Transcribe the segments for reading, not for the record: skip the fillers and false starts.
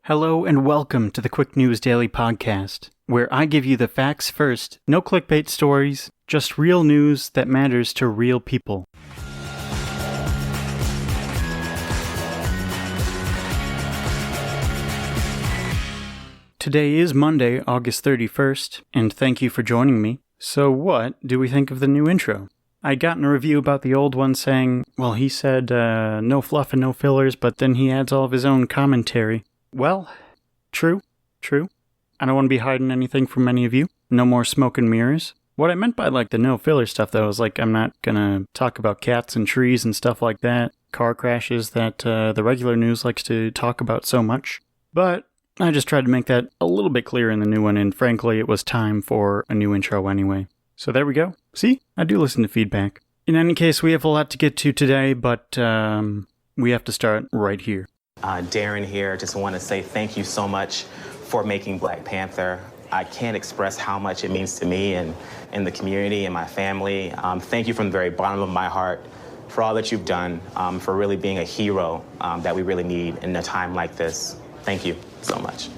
Hello and welcome to the Quick News Daily Podcast, where I give you the facts first, no clickbait stories, just real news that matters to real people. Today is Monday, August 31st, and thank you for joining me. So what do we think of the new intro? I'd gotten a review about the old one saying, well, he said no fluff and no fillers, but then he adds all of his own commentary. Well, true. I don't want to be hiding anything from any of you. No more smoke and mirrors. What I meant by the no filler stuff though is I'm not gonna talk about cats and trees and stuff like that, car crashes that the regular news likes to talk about so much. But I just tried to make that a little bit clearer in the new one, and frankly it was time for a new intro anyway. So there we go. See? I do listen to feedback. In any case, we have a lot to get to today, but we have to start right here. Darren here. Just want to say thank you so much for making Black Panther. I can't express how much it means to me and the community and my family. Thank you from the very bottom of my heart for all that you've done, for really being a hero that we really need in a time like this. Thank you so much.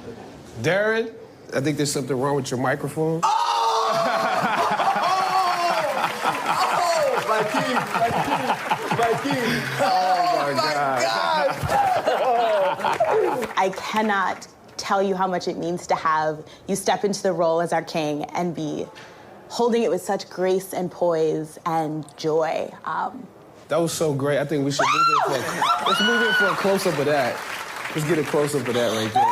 Darren, I think there's something wrong with your microphone. My king. Oh my God. I cannot tell you how much it means to have you step into the role as our king and be holding it with such grace and poise and joy. That was so great. I think we should let's move in for a close-up of that. Let's get a close-up of that right there.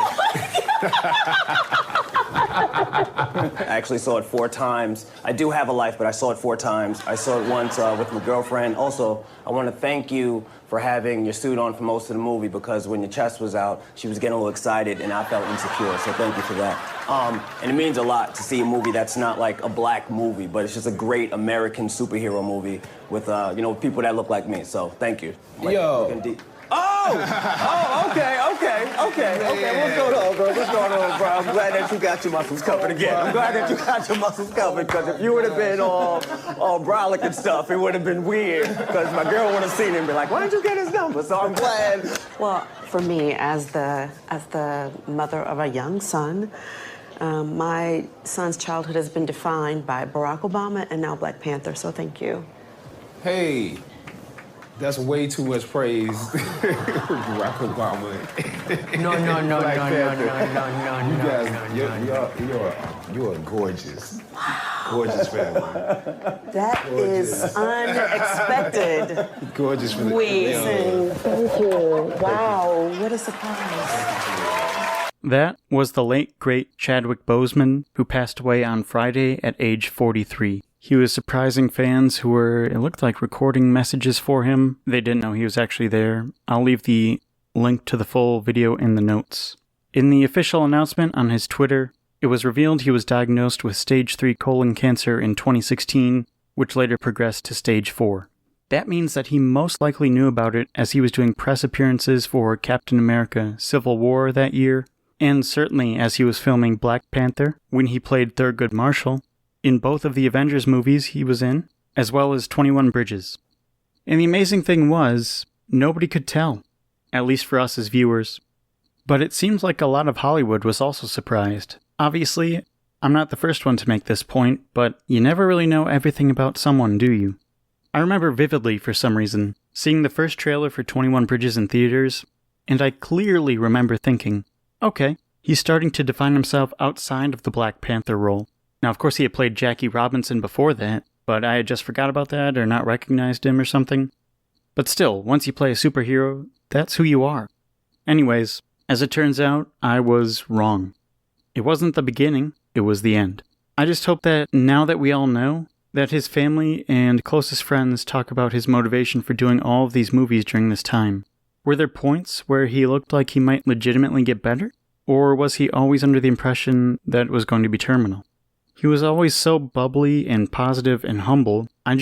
I actually saw it 4 times. I do have a life, but I saw it 4 times. I saw it once with my girlfriend. Also, I want to thank you for having your suit on for most of the movie, because when your chest was out, she was getting a little excited and I felt insecure, so thank you for that. And it means a lot to see a movie that's not like a black movie, but it's just a great American superhero movie with, people that look like me, so thank you. Okay. What's going on, bro? I'm glad that you got your muscles covered again. I'm glad that you got your muscles covered, because if you would have been all brolic and stuff, it would have been weird, because my girl would have seen it and be like, why didn't you get his number? So I'm glad. Well, for me, as the mother of a young son, my son's childhood has been defined by Barack Obama and now Black Panther, so thank you. Hey, that's way too much praise. Barack Obama. No. You are gorgeous. Gorgeous family. That is unexpected. Gorgeous family. Thank you. Wow, what a surprise. That was the late, great Chadwick Boseman, who passed away on Friday at age 43. He was surprising fans who were, it looked like, recording messages for him. They didn't know he was actually there. I'll leave the link to the full video in the notes. In the official announcement on his Twitter, it was revealed he was diagnosed with stage 3 colon cancer in 2016, which later progressed to stage 4. That means that he most likely knew about it as he was doing press appearances for Captain America: Civil War that year, and certainly as he was filming Black Panther when he played Thurgood Marshall in both of the Avengers movies he was in, as well as 21 Bridges. And the amazing thing was, nobody could tell, at least for us as viewers. But it seems like a lot of Hollywood was also surprised. Obviously, I'm not the first one to make this point, but you never really know everything about someone, do you? I remember vividly, for some reason, seeing the first trailer for 21 Bridges in theaters, and I clearly remember thinking, okay, he's starting to define himself outside of the Black Panther role. Now, of course, he had played Jackie Robinson before that, but I had just forgot about that or not recognized him or something. But still, once you play a superhero, that's who you are. Anyways, as it turns out, I was wrong. It wasn't the beginning, it was the end. I just hope that now that we all know, that his family and closest friends talk about his motivation for doing all of these movies during this time. Were there points where he looked like he might legitimately get better? Or was he always under the impression that it was going to be terminal? He was always so bubbly and positive and humble, I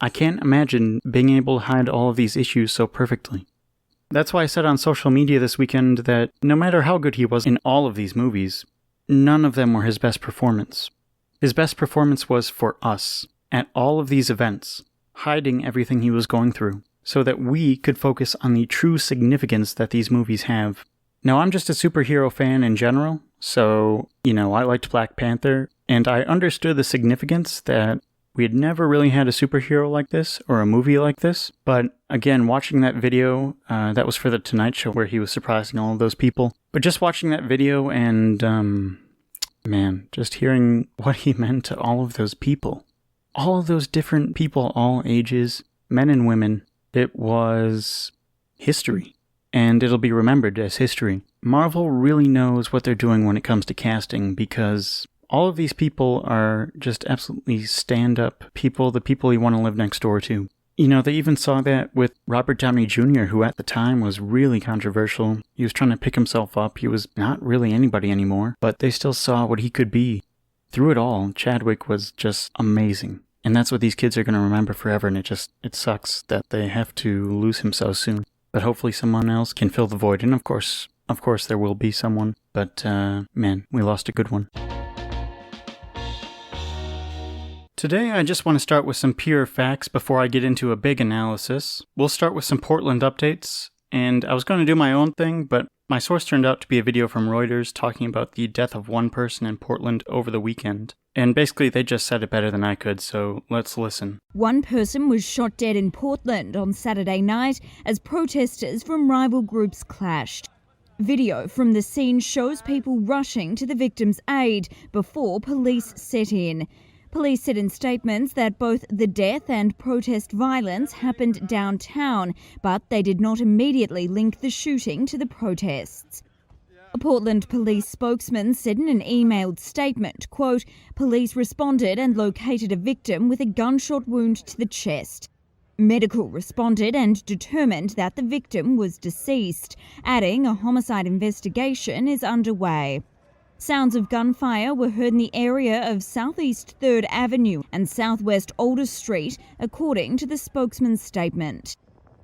can't imagine being able to hide all of these issues so perfectly. That's why I said on social media this weekend that no matter how good he was in all of these movies, none of them were his best performance. His best performance was for us, at all of these events, hiding everything he was going through, so that we could focus on the true significance that these movies have. Now, I'm just a superhero fan in general, so, I liked Black Panther, and I understood the significance that we had never really had a superhero like this, or a movie like this, but again, watching that video, that was for The Tonight Show, where he was surprising all of those people, but just watching that video and, just hearing what he meant to all of those people, all of those different people, all ages, men and women, it was history. And it'll be remembered as history. Marvel really knows what they're doing when it comes to casting, because all of these people are just absolutely stand-up people, the people you want to live next door to. They even saw that with Robert Downey Jr., who at the time was really controversial. He was trying to pick himself up. He was not really anybody anymore, but they still saw what he could be. Through it all, Chadwick was just amazing. And that's what these kids are going to remember forever, and it sucks that they have to lose him so soon. But hopefully someone else can fill the void. And of course there will be someone. But, we lost a good one. Today I just want to start with some pure facts before I get into a big analysis. We'll start with some Portland updates. And I was going to do my own thing, but my source turned out to be a video from Reuters talking about the death of one person in Portland over the weekend. And basically they just said it better than I could, so let's listen. One person was shot dead in Portland on Saturday night as protesters from rival groups clashed. Video from the scene shows people rushing to the victim's aid before police set in. Police said in statements that both the death and protest violence happened downtown, but they did not immediately link the shooting to the protests. A Portland police spokesman said in an emailed statement, quote, "Police responded and located a victim with a gunshot wound to the chest. Medical responded and determined that the victim was deceased, adding a homicide investigation is underway." Sounds of gunfire were heard in the area of Southeast 3rd Avenue and Southwest Older Street, according to the spokesman's statement.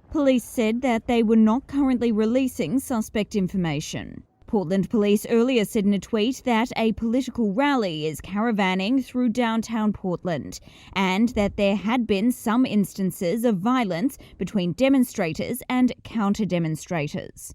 Police said that they were not currently releasing suspect information. Portland police earlier said in a tweet that a political rally is caravanning through downtown Portland and that there had been some instances of violence between demonstrators and counter-demonstrators.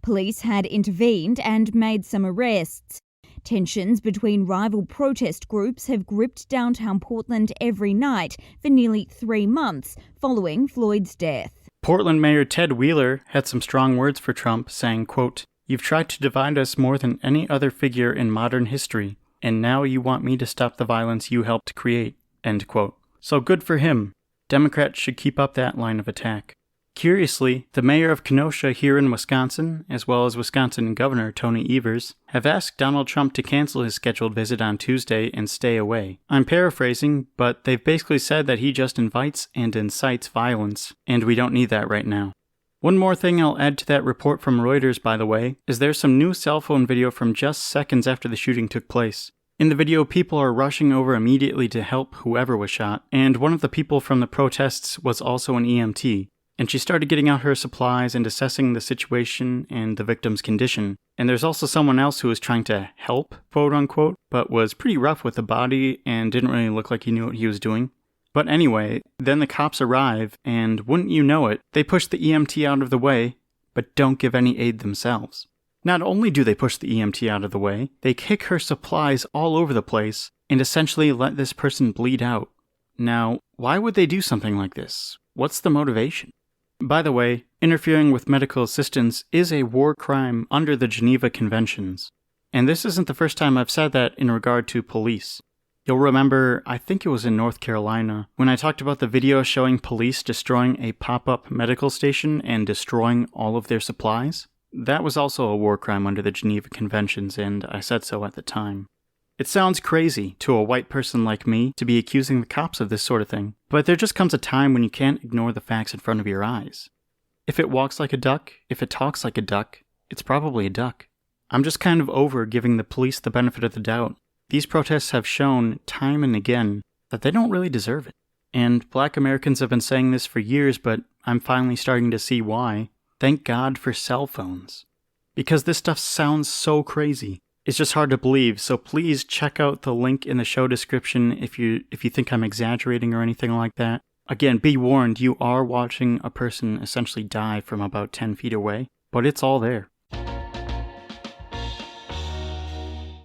Police had intervened and made some arrests. Tensions between rival protest groups have gripped downtown Portland every night for nearly 3 months following Floyd's death. Portland Mayor Ted Wheeler had some strong words for Trump, saying, quote, "You've tried to divide us more than any other figure in modern history, and now you want me to stop the violence you helped create," end quote. So good for him. Democrats should keep up that line of attack. Curiously, the mayor of Kenosha here in Wisconsin, as well as Wisconsin Governor Tony Evers, have asked Donald Trump to cancel his scheduled visit on Tuesday and stay away. I'm paraphrasing, but they've basically said that he just invites and incites violence, and we don't need that right now. One more thing I'll add to that report from Reuters, by the way, is there's some new cell phone video from just seconds after the shooting took place. In the video, people are rushing over immediately to help whoever was shot, and one of the people from the protests was also an EMT. And she started getting out her supplies and assessing the situation and the victim's condition. And there's also someone else who was trying to help, quote unquote, but was pretty rough with the body and didn't really look like he knew what he was doing. But anyway, then the cops arrive, and wouldn't you know it, they push the EMT out of the way, but don't give any aid themselves. Not only do they push the EMT out of the way, they kick her supplies all over the place and essentially let this person bleed out. Now, why would they do something like this? What's the motivation? By the way, interfering with medical assistance is a war crime under the Geneva Conventions. And this isn't the first time I've said that in regard to police. You'll remember, I think it was in North Carolina, when I talked about the video showing police destroying a pop-up medical station and destroying all of their supplies. That was also a war crime under the Geneva Conventions, and I said so at the time. It sounds crazy to a white person like me to be accusing the cops of this sort of thing, but there just comes a time when you can't ignore the facts in front of your eyes. If it walks like a duck, if it talks like a duck, it's probably a duck. I'm just kind of over giving the police the benefit of the doubt. These protests have shown time and again that they don't really deserve it. And Black Americans have been saying this for years, but I'm finally starting to see why. Thank God for cell phones. Because this stuff sounds so crazy. It's just hard to believe, so please check out the link in the show description if you think I'm exaggerating or anything like that. Again, be warned, you are watching a person essentially die from about 10 feet away, but it's all there.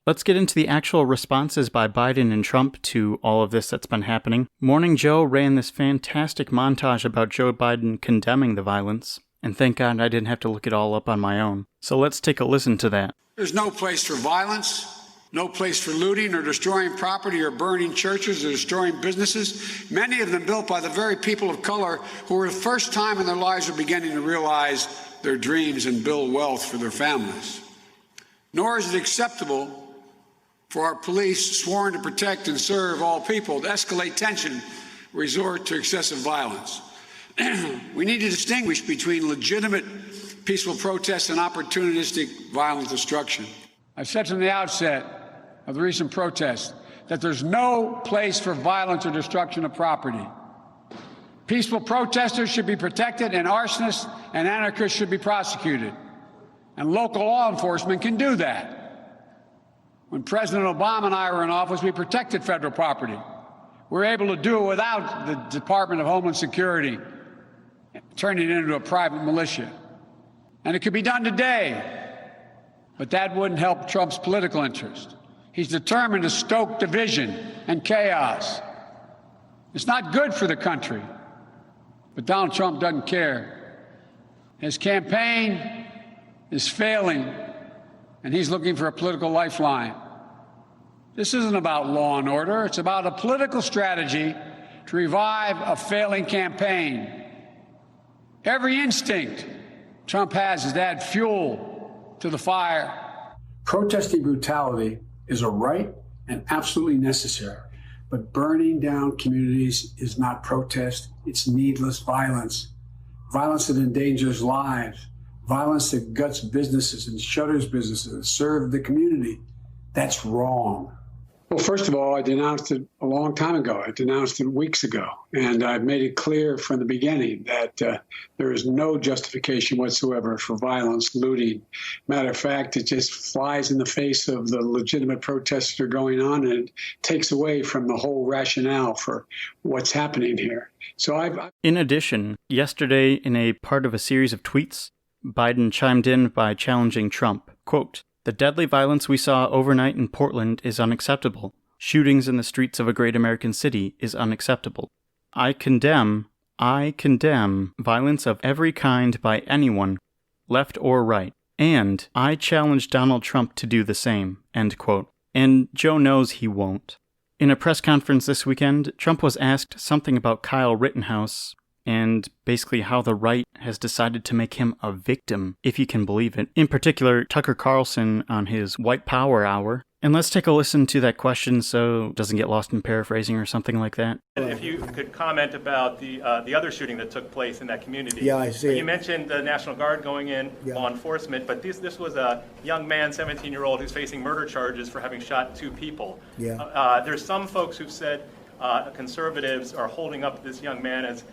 Let's get into the actual responses by Biden and Trump to all of this that's been happening. Morning Joe ran this fantastic montage about Joe Biden condemning the violence. And thank God I didn't have to look it all up on my own. So let's take a listen to that. There's no place for violence, no place for looting or destroying property or burning churches or destroying businesses, many of them built by the very people of color who for the first time in their lives are beginning to realize their dreams and build wealth for their families. Nor is it acceptable for our police, sworn to protect and serve all people, to escalate tension, resort to excessive violence. We need to distinguish between legitimate peaceful protests and opportunistic violent destruction. I've said from the outset of the recent protests that there's no place for violence or destruction of property. Peaceful protesters should be protected, and arsonists and anarchists should be prosecuted. And local law enforcement can do that. When President Obama and I were in office, we protected federal property. We were able to do it without the Department of Homeland Security turning it into a private militia. And it could be done today, but that wouldn't help Trump's political interest. He's determined to stoke division and chaos. It's not good for the country, but Donald Trump doesn't care. His campaign is failing, and he's looking for a political lifeline. This isn't about law and order. It's about a political strategy to revive a failing campaign. Every instinct Trump has is to add fuel to the fire. Protesting brutality is a right and absolutely necessary, but burning down communities is not protest. It's needless violence. Violence that endangers lives. Violence that guts businesses and shutters businesses that serve the community. That's wrong. Well, first of all, I denounced it a long time ago. I denounced it weeks ago. And I've made it clear from the beginning that there is no justification whatsoever for violence, looting. Matter of fact, it just flies in the face of the legitimate protests that are going on, and it takes away from the whole rationale for what's happening here. So In addition, yesterday in a part of a series of tweets, Biden chimed in by challenging Trump. Quote, "The deadly violence we saw overnight in Portland is unacceptable. Shootings in the streets of a great American city is unacceptable. I condemn violence of every kind by anyone, left or right. And I challenge Donald Trump to do the same." End quote. And Joe knows he won't. In a press conference this weekend, Trump was asked something about Kyle Rittenhouse, and basically how the right has decided to make him a victim, if you can believe it. In particular, Tucker Carlson on his White Power Hour. And let's take a listen to that question so it doesn't get lost in paraphrasing or something like that. If you could comment about the other shooting that took place in that community. Yeah, I see. You mentioned the National Guard going in, law enforcement, but this was a young man, 17-year-old, who's facing murder charges for having shot 2 people. Yeah. There's some folks who've said conservatives are holding up this young man as,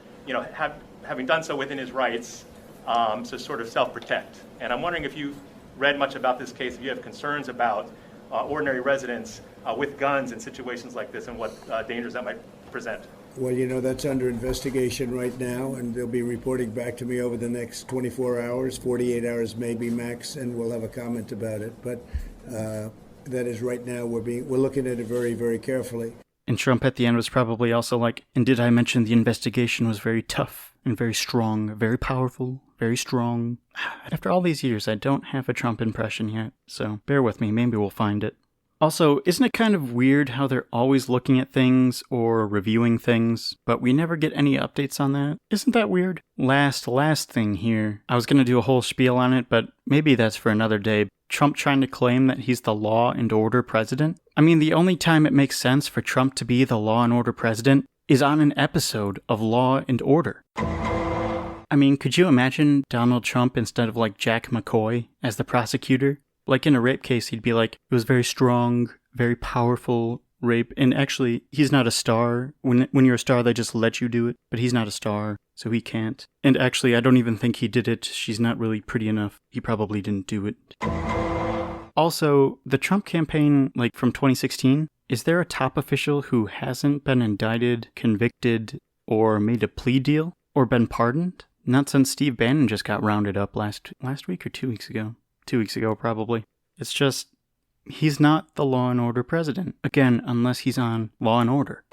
having done so within his rights to sort of self-protect. And I'm wondering if you've read much about this case, if you have concerns about ordinary residents with guns in situations like this and what dangers that might present. Well, that's under investigation right now, and they'll be reporting back to me over the next 24 hours, 48 hours maybe max, and we'll have a comment about it. But that is right now we're looking at it very, very carefully. And Trump at the end was probably also like, and did I mention the investigation was very tough and very strong, very powerful, very strong? And after all these years, I don't have a Trump impression yet, so bear with me, maybe we'll find it. Also, isn't it kind of weird how they're always looking at things or reviewing things, but we never get any updates on that? Isn't that weird? Last thing here. I was going to do a whole spiel on it, but maybe that's for another day. Trump trying to claim that he's the law and order president? I mean, the only time it makes sense for Trump to be the law and order president is on an episode of Law and Order. I mean, could you imagine Donald Trump instead of like Jack McCoy as the prosecutor? Like in a rape case, he'd be like, it was very strong, very powerful rape. And actually, he's not a star. When you're a star, they just let you do it. But he's not a star, so he can't. And actually, I don't even think he did it. She's not really pretty enough. He probably didn't do it. Also, the Trump campaign, like from 2016, is there a top official who hasn't been indicted, convicted, or made a plea deal, or been pardoned? Not since Steve Bannon just got rounded up last week or 2 weeks ago. 2 weeks ago, probably. It's just, he's not the Law and Order president. Again, unless he's on Law and Order.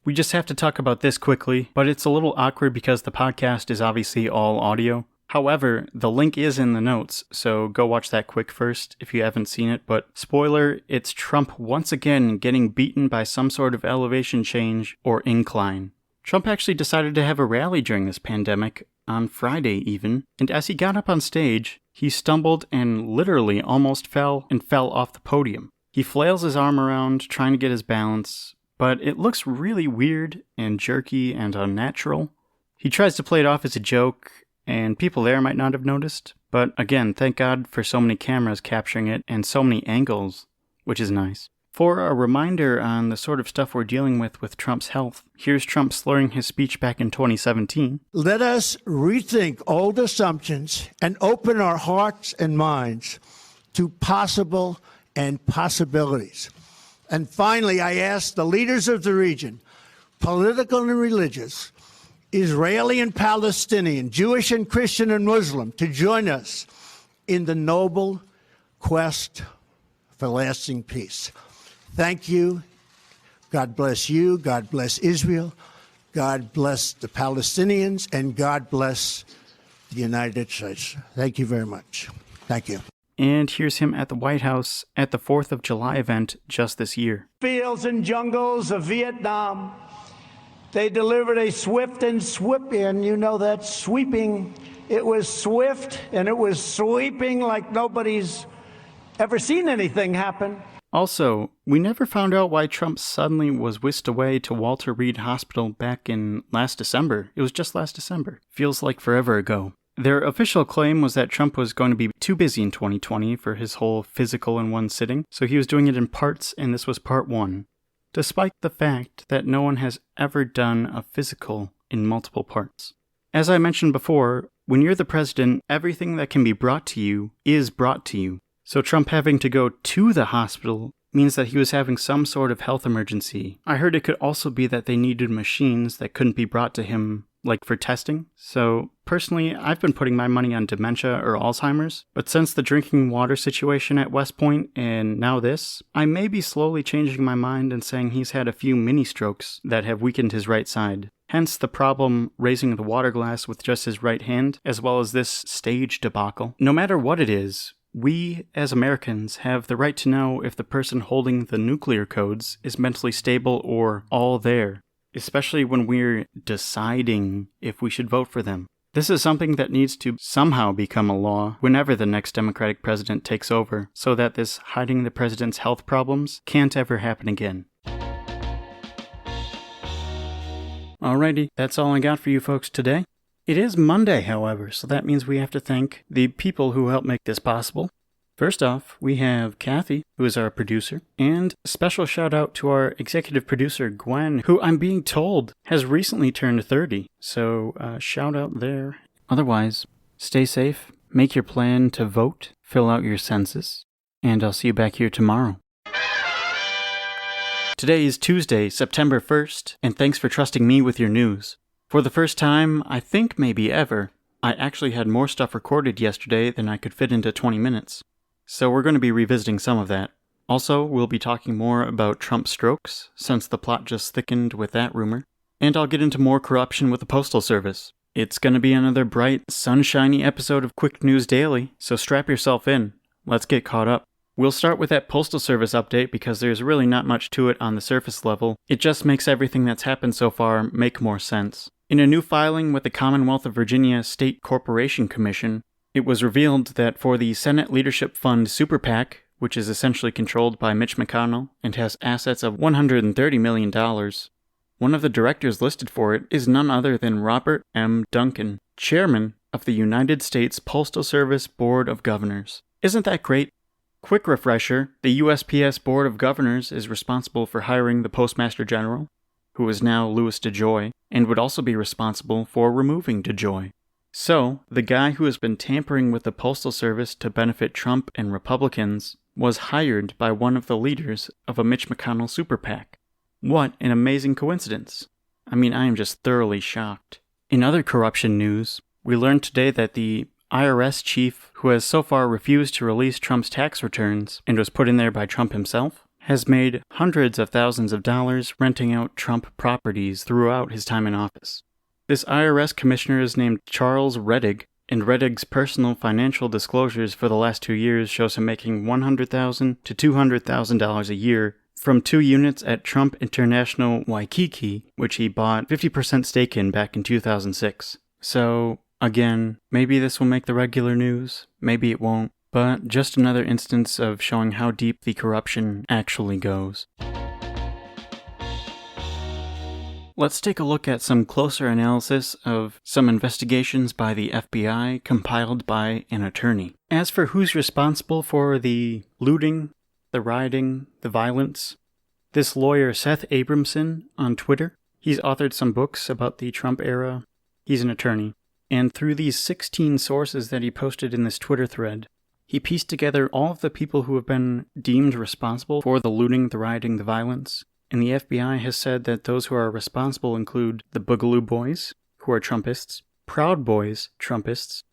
We just have to talk about this quickly, but it's a little awkward because the podcast is obviously all audio. However, the link is in the notes, so go watch that quick first if you haven't seen it. But spoiler, it's Trump once again getting beaten by some sort of elevation change or incline. Trump actually decided to have a rally during this pandemic, on Friday even, and as he got up on stage, he stumbled and literally almost fell off the podium. He flails his arm around, trying to get his balance, but it looks really weird and jerky and unnatural. He tries to play it off as a joke, and people there might not have noticed, but again, thank God for so many cameras capturing it and so many angles, which is nice. For a reminder on the sort of stuff we're dealing with Trump's health, here's Trump slurring his speech back in 2017. Let us rethink old assumptions and open our hearts and minds to possible and possibilities. And finally, I ask the leaders of the region, political and religious, Israeli and Palestinian, Jewish and Christian and Muslim, to join us in the noble quest for lasting peace. Thank you. God bless you. God bless Israel. God bless the Palestinians. And God bless the United States. Thank you very much. Thank you. And here's him at the White House at the 4th of July event just this year. Fields and jungles of Vietnam, they delivered a swift and sweeping, you know that, sweeping. It was swift and it was sweeping like nobody's ever seen anything happen. Also, we never found out why Trump suddenly was whisked away to Walter Reed Hospital back in last December. It was just last December. Feels like forever ago. Their official claim was that Trump was going to be too busy in 2020 for his whole physical in one sitting, so he was doing it in parts, and this was part one, despite the fact that no one has ever done a physical in multiple parts. As I mentioned before, when you're the president, everything that can be brought to you is brought to you. So Trump having to go to the hospital means that he was having some sort of health emergency. I heard it could also be that they needed machines that couldn't be brought to him, like for testing. So personally, I've been putting my money on dementia or Alzheimer's, but since the drinking water situation at West Point and now this, I may be slowly changing my mind and saying he's had a few mini strokes that have weakened his right side. Hence the problem raising the water glass with just his right hand, as well as this stage debacle. No matter what it is, we, as Americans, have the right to know if the person holding the nuclear codes is mentally stable or all there, especially when we're deciding if we should vote for them. This is something that needs to somehow become a law whenever the next Democratic president takes over, so that this hiding the president's health problems can't ever happen again. Alrighty, that's all I got for you folks today. It is Monday, however, so that means we have to thank the people who helped make this possible. First off, we have Kathy, who is our producer, and a special shout out to our executive producer, Gwen, who I'm being told has recently turned 30, so shout out there. Otherwise, stay safe, make your plan to vote, fill out your census, and I'll see you back here tomorrow. Today is Tuesday, September 1st, and thanks for trusting me with your news. For the first time, I think maybe ever, I actually had more stuff recorded yesterday than I could fit into 20 minutes. So we're going to be revisiting some of that. Also, we'll be talking more about Trump's strokes, since the plot just thickened with that rumor. And I'll get into more corruption with the Postal Service. It's going to be another bright, sunshiny episode of Quick News Daily, so strap yourself in. Let's get caught up. We'll start with that Postal Service update because there's really not much to it on the surface level. It just makes everything that's happened so far make more sense. In a new filing with the Commonwealth of Virginia State Corporation Commission, it was revealed that for the Senate Leadership Fund Super PAC, which is essentially controlled by Mitch McConnell and has assets of $130 million, one of the directors listed for it is none other than Robert M. Duncan, chairman of the United States Postal Service Board of Governors. Isn't that great? Quick refresher, the USPS Board of Governors is responsible for hiring the Postmaster General, who is now Louis DeJoy, and would also be responsible for removing DeJoy. So, the guy who has been tampering with the Postal Service to benefit Trump and Republicans was hired by one of the leaders of a Mitch McConnell super PAC. What an amazing coincidence. I mean, I am just thoroughly shocked. In other corruption news, we learned today that the IRS chief, who has so far refused to release Trump's tax returns and was put in there by Trump himself, has made hundreds of thousands of dollars renting out Trump properties throughout his time in office. This IRS commissioner is named Charles Rettig, and Rettig's personal financial disclosures for the last 2 years shows him making $100,000 to $200,000 a year from 2 units at Trump International Waikiki, which he bought 50% stake in back in 2006. So, again, maybe this will make the regular news, maybe it won't, but just another instance of showing how deep the corruption actually goes. Let's take a look at some closer analysis of some investigations by the FBI compiled by an attorney. As for who's responsible for the looting, the rioting, the violence, this lawyer Seth Abramson on Twitter, he's authored some books about the Trump era. He's an attorney. And through these 16 sources that he posted in this Twitter thread, he pieced together all of the people who have been deemed responsible for the looting, the rioting, the violence. And the FBI has said that those who are responsible include the Boogaloo Boys, who are Trumpists, Proud Boys, Trumpists,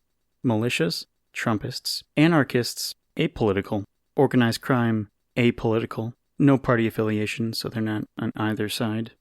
militias, Trumpists, anarchists, apolitical, organized crime, apolitical, no party affiliation, so they're not on either side.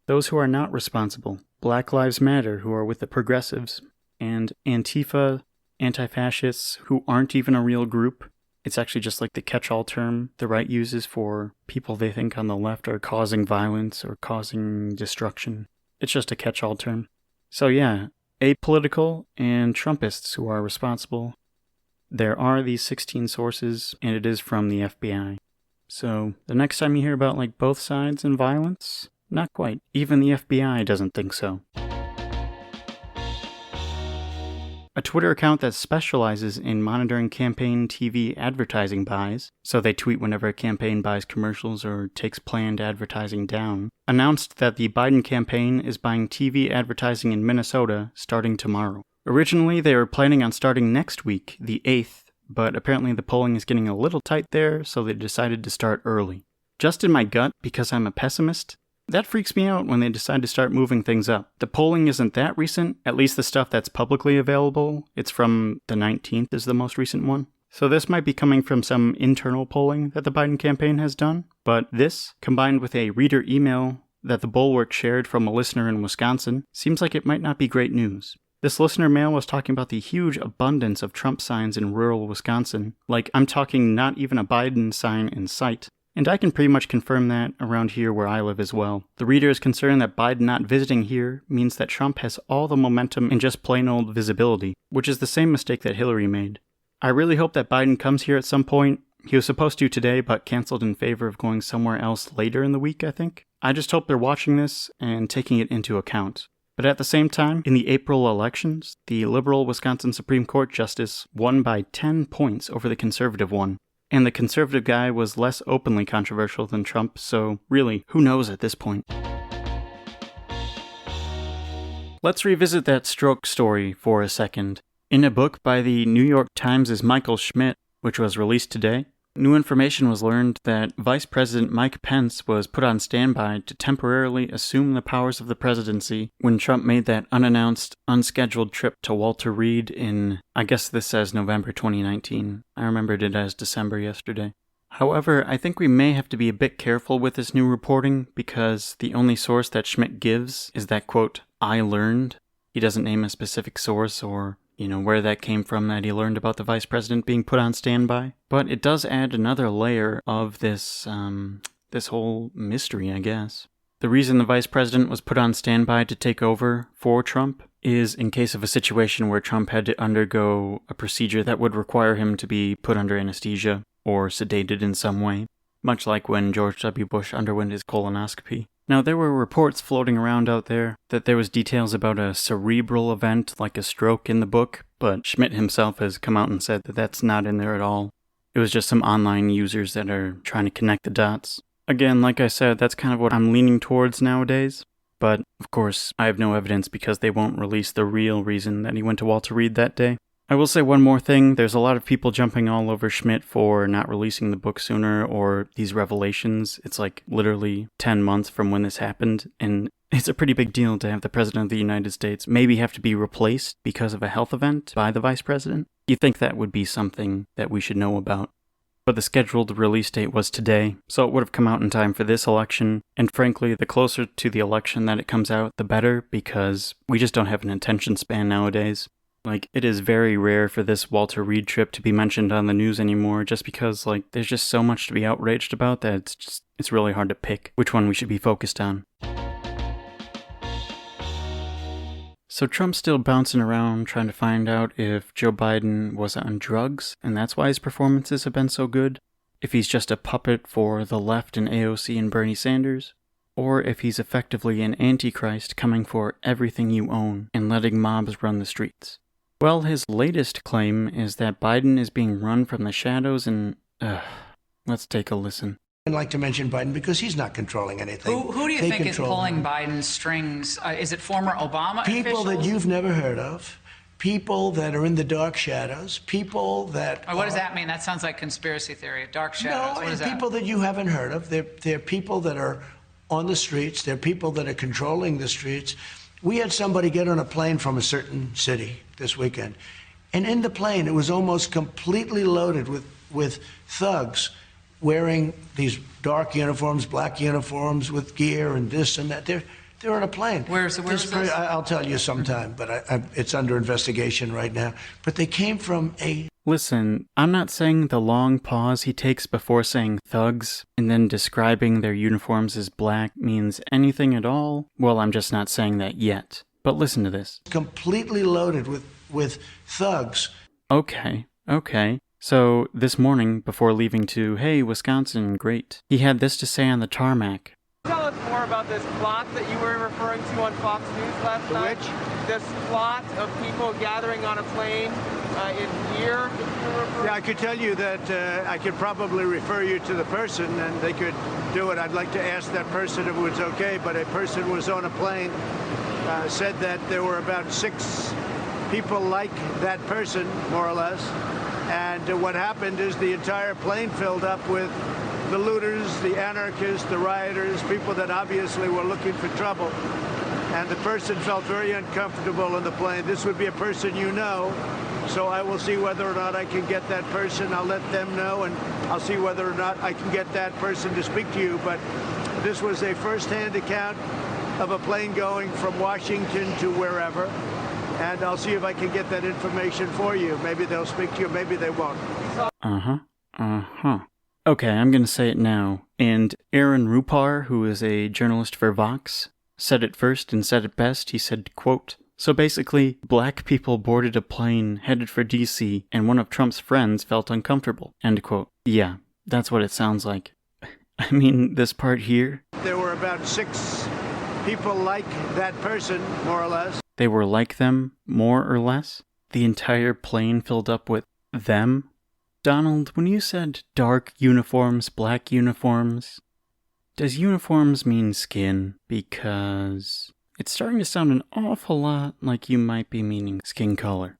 Those who are not responsible, Black Lives Matter, who are with the progressives, and Antifa, anti-fascists, who aren't even a real group. It's actually just like the catch-all term the right uses for people they think on the left are causing violence or causing destruction. It's just a catch-all term. So yeah, apolitical and Trumpists who are responsible. There are these 16 sources, and it is from the FBI. So the next time you hear about like both sides and violence, not quite. Even the FBI doesn't think so. A Twitter account that specializes in monitoring campaign TV advertising buys, so they tweet whenever a campaign buys commercials or takes planned advertising down, announced that the Biden campaign is buying TV advertising in Minnesota starting tomorrow. Originally, they were planning on starting next week, the 8th, but apparently the polling is getting a little tight there, so they decided to start early. Just in my gut, because I'm a pessimist, that freaks me out when they decide to start moving things up. The polling isn't that recent, at least the stuff that's publicly available. It's from the 19th is the most recent one. So this might be coming from some internal polling that the Biden campaign has done. But this, combined with a reader email that the Bulwark shared from a listener in Wisconsin, seems like it might not be great news. This listener mail was talking about the huge abundance of Trump signs in rural Wisconsin. Like, I'm talking not even a Biden sign in sight. And I can pretty much confirm that around here where I live as well. The reader is concerned that Biden not visiting here means that Trump has all the momentum and just plain old visibility, which is the same mistake that Hillary made. I really hope that Biden comes here at some point. He was supposed to today, but canceled in favor of going somewhere else later in the week, I think. I just hope they're watching this and taking it into account. But at the same time, in the April elections, the liberal Wisconsin Supreme Court justice won by 10 points over the conservative one. And the conservative guy was less openly controversial than Trump, so really, who knows at this point? Let's revisit that stroke story for a second. In a book by the New York Times' Michael Schmidt, which was released today, new information was learned that Vice President Mike Pence was put on standby to temporarily assume the powers of the presidency when Trump made that unannounced, unscheduled trip to Walter Reed in, I guess this says November 2019. I remembered it as December yesterday. However, I think we may have to be a bit careful with this new reporting because the only source that Schmidt gives is that, quote, I learned. He doesn't name a specific source or where that came from that he learned about the vice president being put on standby. But it does add another layer of this whole mystery, I guess. The reason the vice president was put on standby to take over for Trump is in case of a situation where Trump had to undergo a procedure that would require him to be put under anesthesia or sedated in some way, much like when George W. Bush underwent his colonoscopy. Now, there were reports floating around out there that there was details about a cerebral event like a stroke in the book, but Schmidt himself has come out and said that that's not in there at all. It was just some online users that are trying to connect the dots. Again, like I said, that's kind of what I'm leaning towards nowadays. But, of course, I have no evidence because they won't release the real reason that he went to Walter Reed that day. I will say one more thing. There's a lot of people jumping all over Schmidt for not releasing the book sooner or these revelations. It's like literally 10 months from when this happened, and It's a pretty big deal to have the President of the United States maybe have to be replaced because of a health event by the Vice President. You'd think that would be something that we should know about. But the scheduled release date was today, so it would have come out in time for this election, and frankly, the closer to the election that it comes out, the better, because we just don't have an attention span nowadays. Like, it is very rare for this Walter Reed trip to be mentioned on the news anymore, just because, like, there's just so much to be outraged about that it's really hard to pick which one we should be focused on. So Trump's still bouncing around trying to find out if Joe Biden was on drugs, and that's why his performances have been so good, if he's just a puppet for the left and AOC and Bernie Sanders, or if he's effectively an antichrist coming for everything you own and letting mobs run the streets. Well, his latest claim is that Biden is being run from the shadows and, let's take a listen. I'd like to mention Biden because he's not controlling anything. Who do you think is pulling Biden's strings? Is it former Obama people officials? that you've never heard of, people that are in the dark shadows, people that... What does that mean? That sounds like conspiracy theory. Dark shadows. No, what is people that you haven't heard of. They're people that are on the streets. They're people that are controlling the streets. We had somebody get on a plane from a certain city this weekend, and in the plane, it was almost completely loaded with thugs wearing these dark uniforms, black uniforms with gear and this and that. They're on a plane. Where's this? I'll tell you sometime, but it's under investigation right now. But they came from a... Listen, I'm not saying the long pause he takes before saying thugs and then describing their uniforms as black means anything at all. Well, I'm just not saying that yet. But listen to this. Completely loaded with thugs. Okay. So, this morning, before leaving to, hey, Wisconsin, great, he had this to say on the tarmac. Tell us more about this plot that you were referring to on Fox News last night. Which? This plot of people gathering on a plane in here. Yeah, I could tell you that I could probably refer you to the person and they could do it. I'd like to ask that person if it was okay, but a person was on a plane, said that there were about 6 people like that person, more or less. And what happened is the entire plane filled up with the looters, the anarchists, the rioters, people that obviously were looking for trouble. And the person felt very uncomfortable on the plane. This would be a person you know, so I will see whether or not I can get that person. I'll let them know, and I'll see whether or not I can get that person to speak to you. But this was a first-hand account of a plane going from Washington to wherever. And I'll see if I can get that information for you. Maybe they'll speak to you, maybe they won't. Okay, I'm gonna say it now. And Aaron Rupar, who is a journalist for Vox, said it first and said it best. He said, quote, so basically, black people boarded a plane headed for DC, and one of Trump's friends felt uncomfortable, end quote. Yeah, that's what it sounds like. I mean, this part here. There were about 6 people like that person, more or less. They were like them, more or less? The entire plane filled up with them? Donald, when you said dark uniforms, black uniforms, does uniforms mean skin? Because it's starting to sound an awful lot like you might be meaning skin color.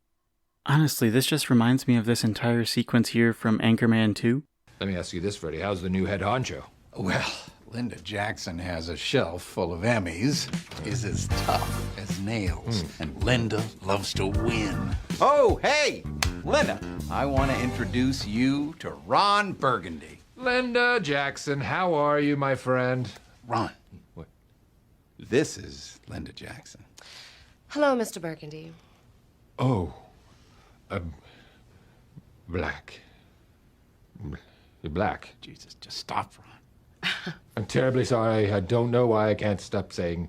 Honestly, this just reminds me of this entire sequence here from Anchorman 2. Let me ask you this, Freddie. How's the new head honcho? Well, Linda Jackson has a shelf full of Emmys. Is as tough as nails. And Linda loves to win. Oh, hey, Linda, I want to introduce you to Ron Burgundy. Linda Jackson, how are you, my friend? Ron. What? This is Linda Jackson. Hello, Mr. Burgundy. Oh, black. You're black. Jesus, just stop, Ron. I'm terribly sorry. I don't know why I can't stop saying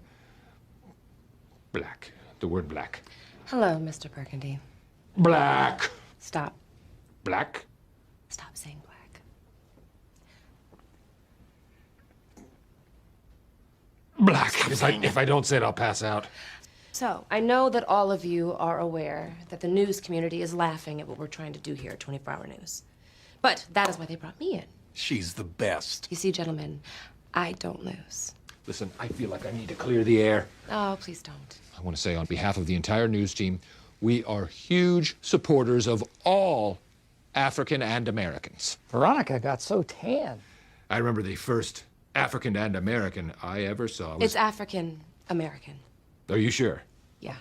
black. The word black. Hello, Mr. Burgundy. Black. Stop. Black? Stop saying black. Black. If I don't say it, I'll pass out. So, I know that all of you are aware that the news community is laughing at what we're trying to do here at 24 Hour News. But that is why they brought me in. She's the best. You see, gentlemen, I don't lose. Listen, I feel like I need to clear the air. Oh, please don't. I want to say on behalf of the entire news team, we are huge supporters of all African and Americans. Veronica got so tan. I remember the first African and American I ever saw was... It's African American. Are you sure? Yeah.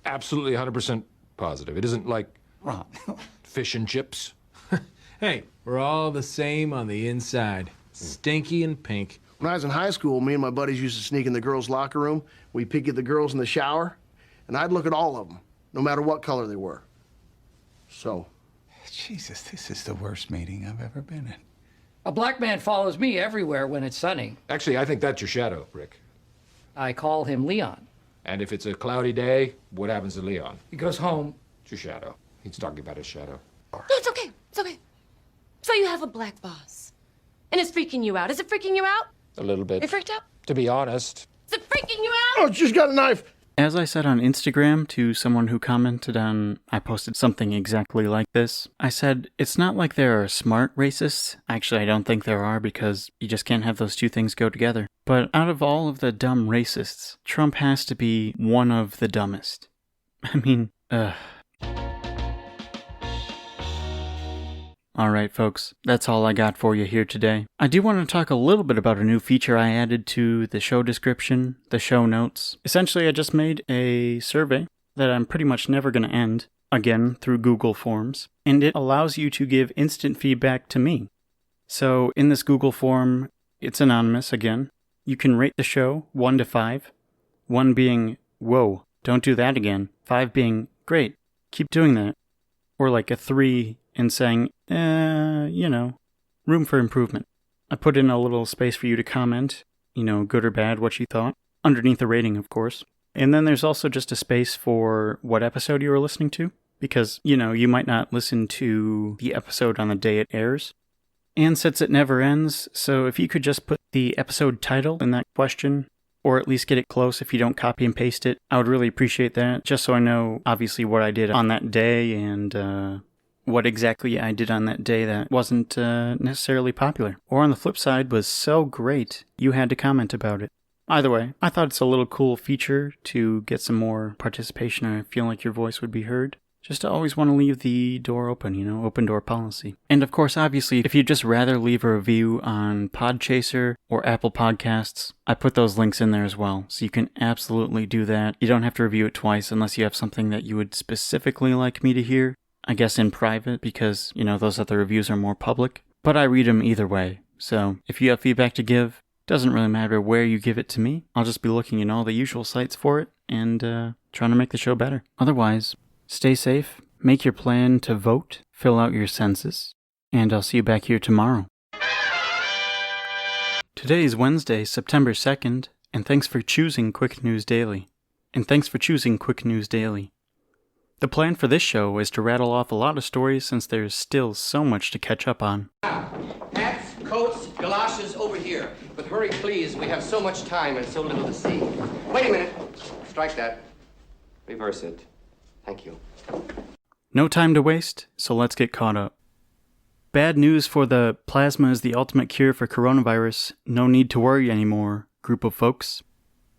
Absolutely 100% positive. It isn't like Ron. fish and chips. Hey, we're all the same on the inside. Stinky and pink. When I was in high school, me and my buddies used to sneak in the girls' locker room. We'd peek at the girls in the shower, and I'd look at all of them, no matter what color they were. So. Jesus, this is the worst meeting I've ever been in. A black man follows me everywhere when it's sunny. Actually, I think that's your shadow, Rick. I call him Leon. And if it's a cloudy day, what happens to Leon? He goes home. It's your shadow. He's talking about his shadow. No, it's okay. It's okay. So you have a black boss. And it's freaking you out. Is it freaking you out? A little bit. You freaked out? To be honest. Is it freaking you out? Oh, she's got a knife. As I said on Instagram to someone who commented on, I posted something exactly like this. I said, it's not like there are smart racists. Actually, I don't think there are because you just can't have those two things go together. But out of all of the dumb racists, Trump has to be one of the dumbest. I mean, Alright folks, that's all I got for you here today. I do want to talk a little bit about a new feature I added to the show description, the show notes. Essentially, I just made a survey that I'm pretty much never going to end, again, through Google Forms, and it allows you to give instant feedback to me. So in this Google form, it's anonymous again. You can rate the show 1 to 5, 1 being, whoa, don't do that again, 5 being, great, keep doing that, or like a 3 and saying, room for improvement. I put in a little space for you to comment, good or bad, what you thought, underneath the rating, of course. And then there's also just a space for what episode you were listening to, because, you might not listen to the episode on the day it airs. And since it never ends, so if you could just put the episode title in that question, or at least get it close if you don't copy and paste it, I would really appreciate that, just so I know, obviously, what I did on that day and, what exactly I did on that day that wasn't necessarily popular. Or on the flip side, was so great, you had to comment about it. Either way, I thought it's a little cool feature to get some more participation or feel like your voice would be heard. Just to always want to leave the door open, open door policy. And of course, obviously, if you'd just rather leave a review on Podchaser or Apple Podcasts, I put those links in there as well. So you can absolutely do that. You don't have to review it twice unless you have something that you would specifically like me to hear. I guess in private because, those other reviews are more public. But I read them either way. So if you have feedback to give, doesn't really matter where you give it to me. I'll just be looking in all the usual sites for it and trying to make the show better. Otherwise, stay safe, make your plan to vote, fill out your census, and I'll see you back here tomorrow. Today is Wednesday, September 2nd, and thanks for choosing Quick News Daily. The plan for this show is to rattle off a lot of stories since there's still so much to catch up on. Hats, coats, galoshes over here. But hurry, please. We have so much time and so little to see. Wait a minute. Strike that. Reverse it. Thank you. No time to waste, so let's get caught up. Bad news for the plasma is the ultimate cure for coronavirus. No need to worry anymore, group of folks.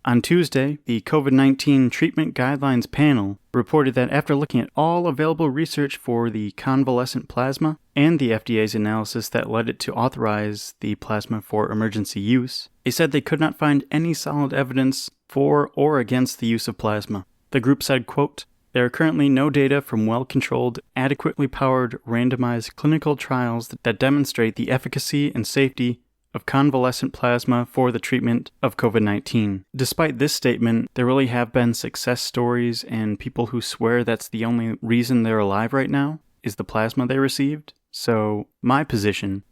On Tuesday, the COVID-19 Treatment Guidelines Panel reported that after looking at all available research for the convalescent plasma and the FDA's analysis that led it to authorize the plasma for emergency use, they said they could not find any solid evidence for or against the use of plasma. The group said, quote, there are currently no data from well-controlled, adequately powered, randomized clinical trials that demonstrate the efficacy and safety of convalescent plasma for the treatment of COVID-19. Despite this statement, there really have been success stories and people who swear that's the only reason they're alive right now is the plasma they received. So my position,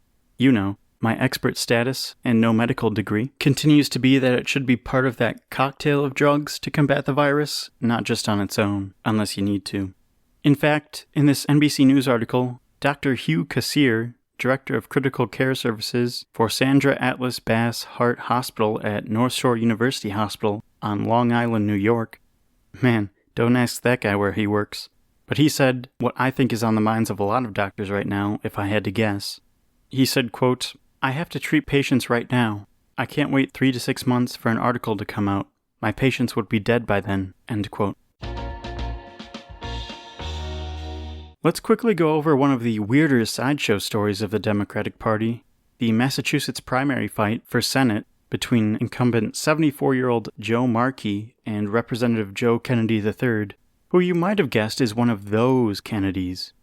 my expert status and no medical degree, continues to be that it should be part of that cocktail of drugs to combat the virus, not just on its own, unless you need to. In fact, in this NBC News article, Dr. Hugh Kassir, Director of Critical Care Services for Sandra Atlas Bass Heart Hospital at North Shore University Hospital on Long Island, New York. Man, don't ask that guy where he works. But he said what I think is on the minds of a lot of doctors right now, if I had to guess. He said, quote, I have to treat patients right now. I can't wait 3 to 6 months for an article to come out. My patients would be dead by then, end quote. Let's quickly go over one of the weirder sideshow stories of the Democratic Party, the Massachusetts primary fight for Senate, between incumbent 74-year-old Joe Markey and Representative Joe Kennedy III, who you might have guessed is one of those Kennedys.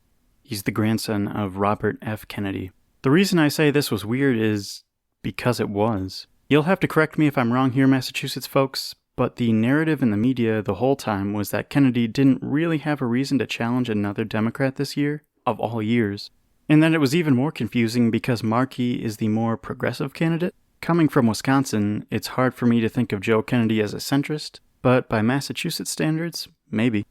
He's the grandson of Robert F. Kennedy. The reason I say this was weird is because it was. You'll have to correct me if I'm wrong here, Massachusetts folks, but the narrative in the media the whole time was that Kennedy didn't really have a reason to challenge another Democrat this year, of all years. And then it was even more confusing because Markey is the more progressive candidate. Coming from Wisconsin, it's hard for me to think of Joe Kennedy as a centrist, but by Massachusetts standards, maybe.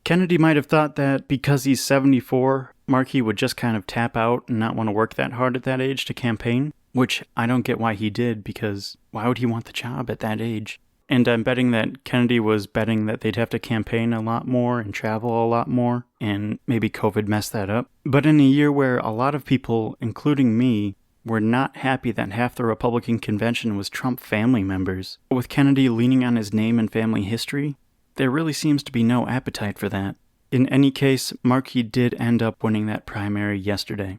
Kennedy might have thought that because he's 74, Markey would just kind of tap out and not want to work that hard at that age to campaign, which I don't get why he did, because why would he want the job at that age? And I'm betting that Kennedy was betting that they'd have to campaign a lot more and travel a lot more, and maybe COVID messed that up. But in a year where a lot of people, including me, were not happy that half the Republican convention was Trump family members, with Kennedy leaning on his name and family history, there really seems to be no appetite for that. In any case, Markey did end up winning that primary yesterday.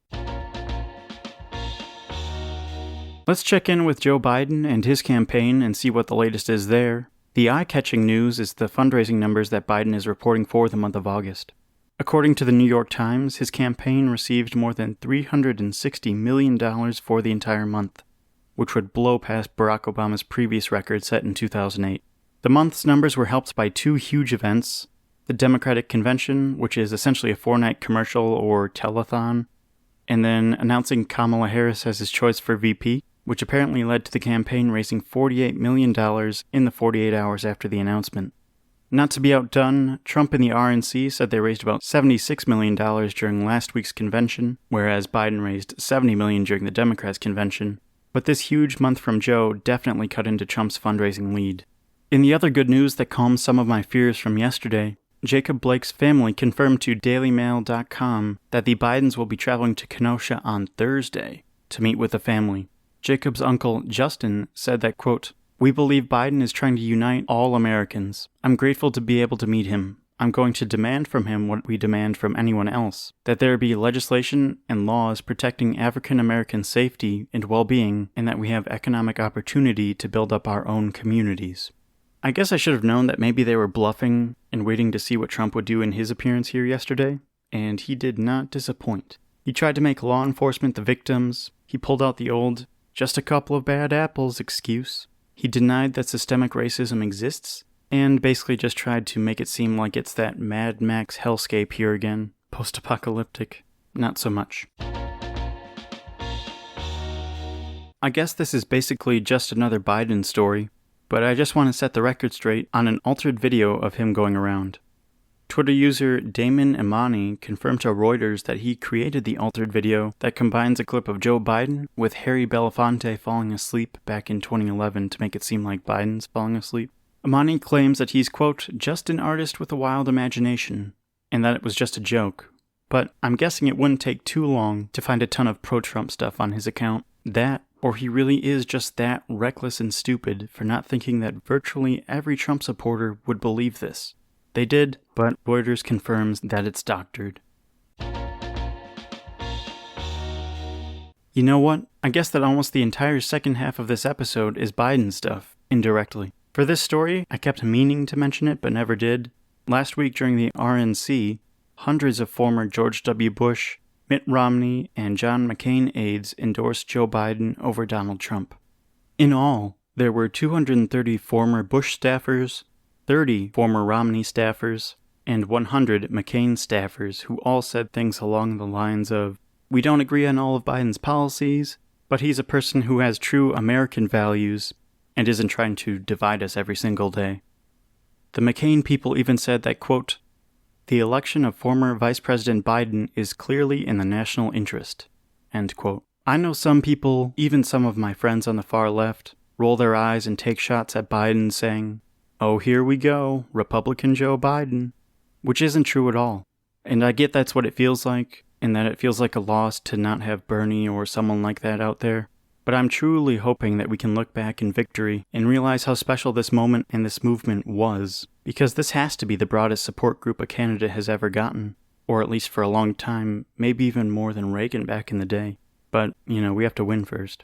Let's check in with Joe Biden and his campaign and see what the latest is there. The eye-catching news is the fundraising numbers that Biden is reporting for the month of August. According to the New York Times, his campaign received more than $360 million for the entire month, which would blow past Barack Obama's previous record set in 2008. The month's numbers were helped by two huge events: the Democratic Convention, which is essentially a 4-night commercial or telethon, and then announcing Kamala Harris as his choice for VP, which apparently led to the campaign raising $48 million in the 48 hours after the announcement. Not to be outdone, Trump and the RNC said they raised about $76 million during last week's convention, whereas Biden raised $70 million during the Democrats' convention. But this huge month from Joe definitely cut into Trump's fundraising lead. In the other good news that calmed some of my fears from yesterday, Jacob Blake's family confirmed to DailyMail.com that the Bidens will be traveling to Kenosha on Thursday to meet with the family. Jacob's uncle, Justin, said that, quote, "We believe Biden is trying to unite all Americans. I'm grateful to be able to meet him. I'm going to demand from him what we demand from anyone else, that there be legislation and laws protecting African American safety and well-being, and that we have economic opportunity to build up our own communities." I guess I should have known that maybe they were bluffing and waiting to see what Trump would do in his appearance here yesterday, and he did not disappoint. He tried to make law enforcement the victims. He pulled out the old, just a couple of bad apples excuse. He denied that systemic racism exists, and basically just tried to make it seem like it's that Mad Max hellscape here again. Post-apocalyptic. Not so much. I guess this is basically just another Biden story, but I just want to set the record straight on an altered video of him going around. Twitter user Damon Imani confirmed to Reuters that he created the altered video that combines a clip of Joe Biden with Harry Belafonte falling asleep back in 2011 to make it seem like Biden's falling asleep. Imani claims that he's, quote, "just an artist with a wild imagination," and that it was just a joke. But I'm guessing it wouldn't take too long to find a ton of pro-Trump stuff on his account. That, or he really is just that reckless and stupid for not thinking that virtually every Trump supporter would believe this. They did, but Reuters confirms that it's doctored. You know what? I guess that almost the entire second half of this episode is Biden stuff, indirectly. For this story, I kept meaning to mention it but never did. Last week during the RNC, hundreds of former George W. Bush, Mitt Romney, and John McCain aides endorsed Joe Biden over Donald Trump. In all, there were 230 former Bush staffers, 30 former Romney staffers, and 100 McCain staffers who all said things along the lines of, "We don't agree on all of Biden's policies, but he's a person who has true American values and isn't trying to divide us every single day." The McCain people even said that, quote, "The election of former Vice President Biden is clearly in the national interest," end quote. I know some people, even some of my friends on the far left, roll their eyes and take shots at Biden saying, "Oh, here we go, Republican Joe Biden," which isn't true at all. And I get that's what it feels like, and that it feels like a loss to not have Bernie or someone like that out there. But I'm truly hoping that we can look back in victory and realize how special this moment and this movement was, because this has to be the broadest support group a candidate has ever gotten, or at least for a long time, maybe even more than Reagan back in the day. But, we have to win first.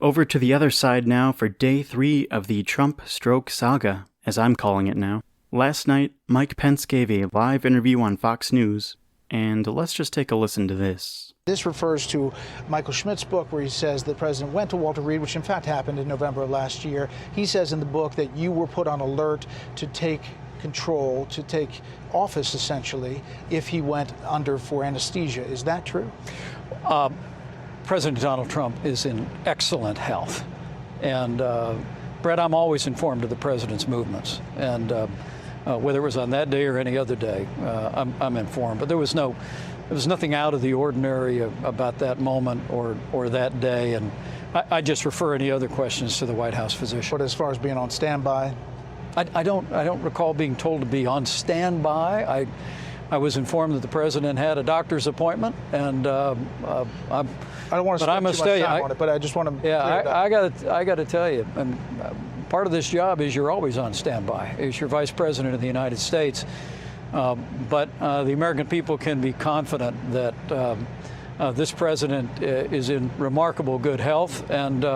Over to the other side now for day 3 of the Trump stroke saga, as I'm calling it now. Last night, Mike Pence gave a live interview on Fox News, and let's just take a listen to this. This refers to Michael Schmidt's book where he says the president went to Walter Reed, which in fact happened in November of last year. He says in the book that you were put on alert to take control, to take office essentially, if he went under for anesthesia. Is that true? President Donald Trump is in excellent health. And Brett, I'm always informed of the president's movements. And whether it was on that day or any other day, I'm informed. But there was nothing out of the ordinary about that moment or that day. And I just refer any other questions to the White House physician. But as far as being on standby? I don't recall being told to be on standby. I was informed that the president had a doctor's appointment, and I don't want to spend too much time on it, but I just want to. Yeah, I got to tell you, and part of this job is you're always on standby. As your vice president of the United States, but the American people can be confident that this president is in remarkable good health, and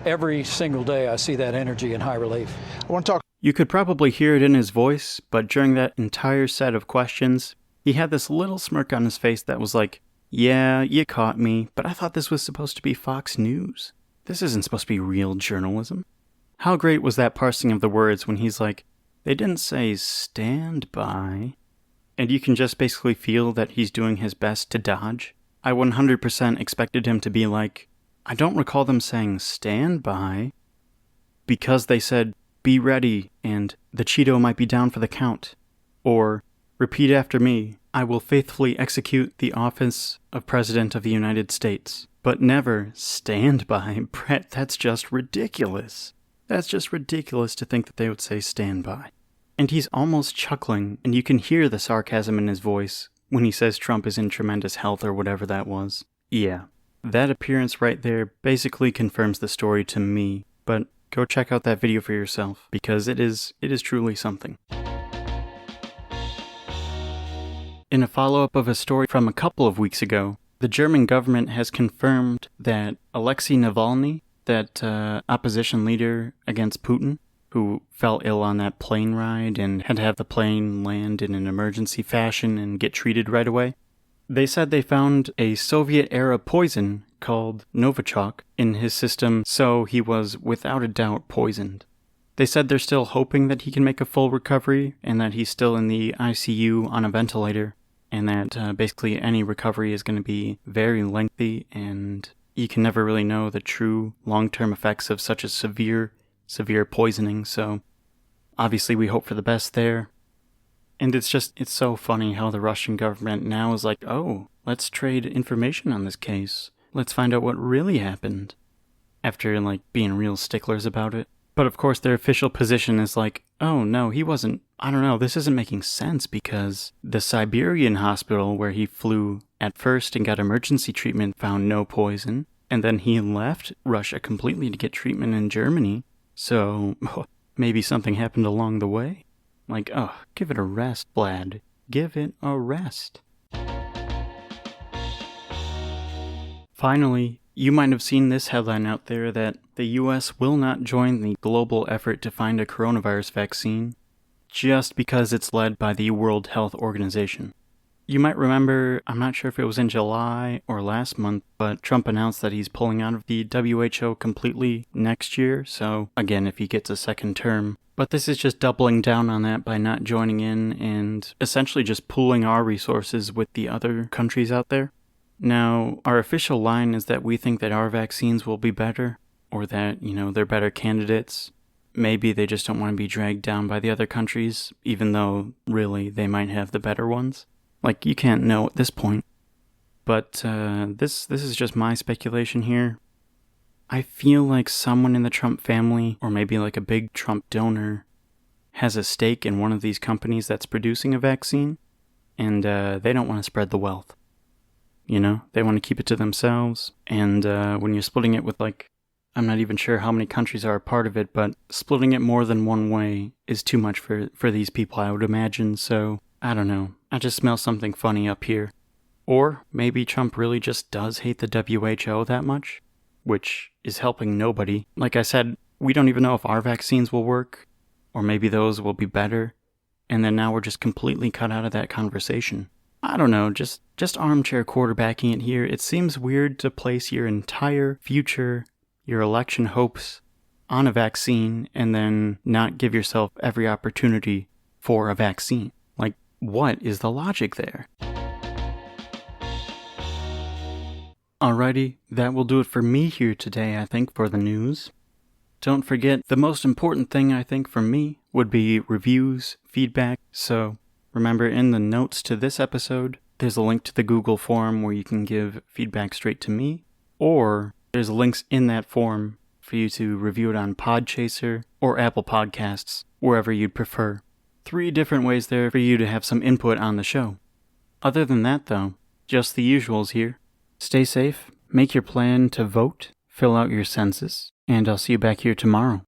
every single day I see that energy in high relief. I want to talk. You could probably hear it in his voice, but during that entire set of questions, he had this little smirk on his face that was like, yeah, you caught me, but I thought this was supposed to be Fox News. This isn't supposed to be real journalism. How great was that parsing of the words when he's like, they didn't say stand by. And you can just basically feel that he's doing his best to dodge. I 100% expected him to be like, I don't recall them saying stand by, because they said be ready and the Cheeto might be down for the count. Or repeat after me, I will faithfully execute the office of President of the United States. But never stand by. Brett, that's just ridiculous. That's just ridiculous to think that they would say stand by. And he's almost chuckling, and you can hear the sarcasm in his voice when he says Trump is in tremendous health or whatever that was. Yeah, that appearance right there basically confirms the story to me, but go check out that video for yourself, because it is truly something. In a follow-up of a story from a couple of weeks ago, the German government has confirmed that Alexei Navalny, that opposition leader against Putin, who fell ill on that plane ride and had to have the plane land in an emergency fashion and get treated right away, they said they found a Soviet-era poison called Novichok in his system, so he was without a doubt poisoned. They said they're still hoping that he can make a full recovery and that he's still in the ICU on a ventilator, and that basically any recovery is going to be very lengthy, and you can never really know the true long-term effects of such a severe poisoning, so obviously we hope for the best there. And it's so funny how the Russian government now is like, oh, let's trade information on this case. Let's find out what really happened. After, being real sticklers about it. But of course their official position is like, oh no, he wasn't, I don't know, this isn't making sense because the Siberian hospital where he flew at first and got emergency treatment found no poison. And then he left Russia completely to get treatment in Germany. So maybe something happened along the way. Give it a rest, Vlad. Give it a rest. Finally, you might have seen this headline out there that the US will not join the global effort to find a coronavirus vaccine just because it's led by the World Health Organization. You might remember, I'm not sure if it was in July or last month, but Trump announced that he's pulling out of the WHO completely next year, so again, if he gets a second term. But this is just doubling down on that by not joining in and essentially just pooling our resources with the other countries out there. Now, our official line is that we think that our vaccines will be better, or that, they're better candidates. Maybe they just don't want to be dragged down by the other countries, even though, really, they might have the better ones. You can't know at this point. But this is just my speculation here. I feel like someone in the Trump family, or maybe a big Trump donor, has a stake in one of these companies that's producing a vaccine, and they don't want to spread the wealth. They want to keep it to themselves, and when you're splitting it with I'm not even sure how many countries are a part of it, but splitting it more than one way is too much for these people, I would imagine, so I don't know. I just smell something funny up here. Or maybe Trump really just does hate the WHO that much. which is helping nobody. Like I said, we don't even know if our vaccines will work, or maybe those will be better, and then now we're just completely cut out of that conversation. I don't know, just armchair quarterbacking it here. It seems weird to place your entire future, your election hopes, on a vaccine and then not give yourself every opportunity for a vaccine. Like, what is the logic there? Alrighty, that will do it for me here today, I think, for the news. Don't forget, the most important thing, I think, for me would be reviews, feedback. So remember, in the notes to this episode, there's a link to the Google form where you can give feedback straight to me, or there's links in that form for you to review it on Podchaser or Apple Podcasts, wherever you'd prefer. 3 different ways there for you to have some input on the show. Other than that, though, just the usuals here. Stay safe, make your plan to vote, fill out your census, and I'll see you back here tomorrow.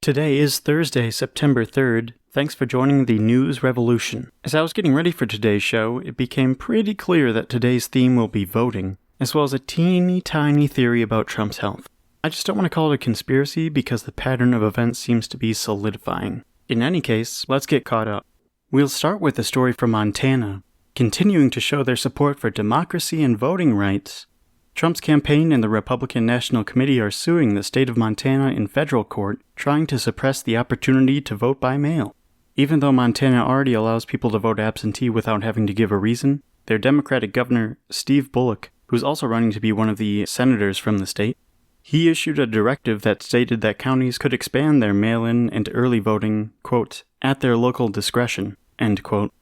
Today is Thursday, September 3rd. Thanks for joining the News Revolution. As I was getting ready for today's show, it became pretty clear that today's theme will be voting, as well as a teeny tiny theory about Trump's health. I just don't want to call it a conspiracy because the pattern of events seems to be solidifying. In any case, let's get caught up. We'll start with a story from Montana, continuing to show their support for democracy and voting rights. Trump's campaign and the Republican National Committee are suing the state of Montana in federal court, trying to suppress the opportunity to vote by mail. Even though Montana already allows people to vote absentee without having to give a reason, their Democratic governor, Steve Bullock, who's also running to be one of the senators from the state, he issued a directive that stated that counties could expand their mail-in and early voting, quote, at their local discretion, end quote.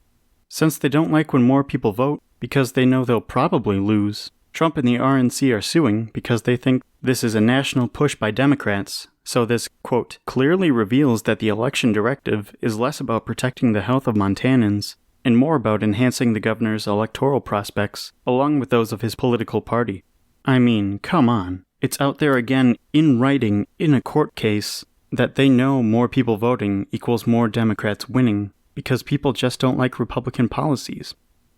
Since they don't like when more people vote because they know they'll probably lose, Trump and the RNC are suing because they think this is a national push by Democrats, so this, quote, clearly reveals that the election directive is less about protecting the health of Montanans and more about enhancing the governor's electoral prospects, along with those of his political party. I mean, come on. It's out there again in writing in a court case that they know more people voting equals more Democrats winning because people just don't like Republican policies.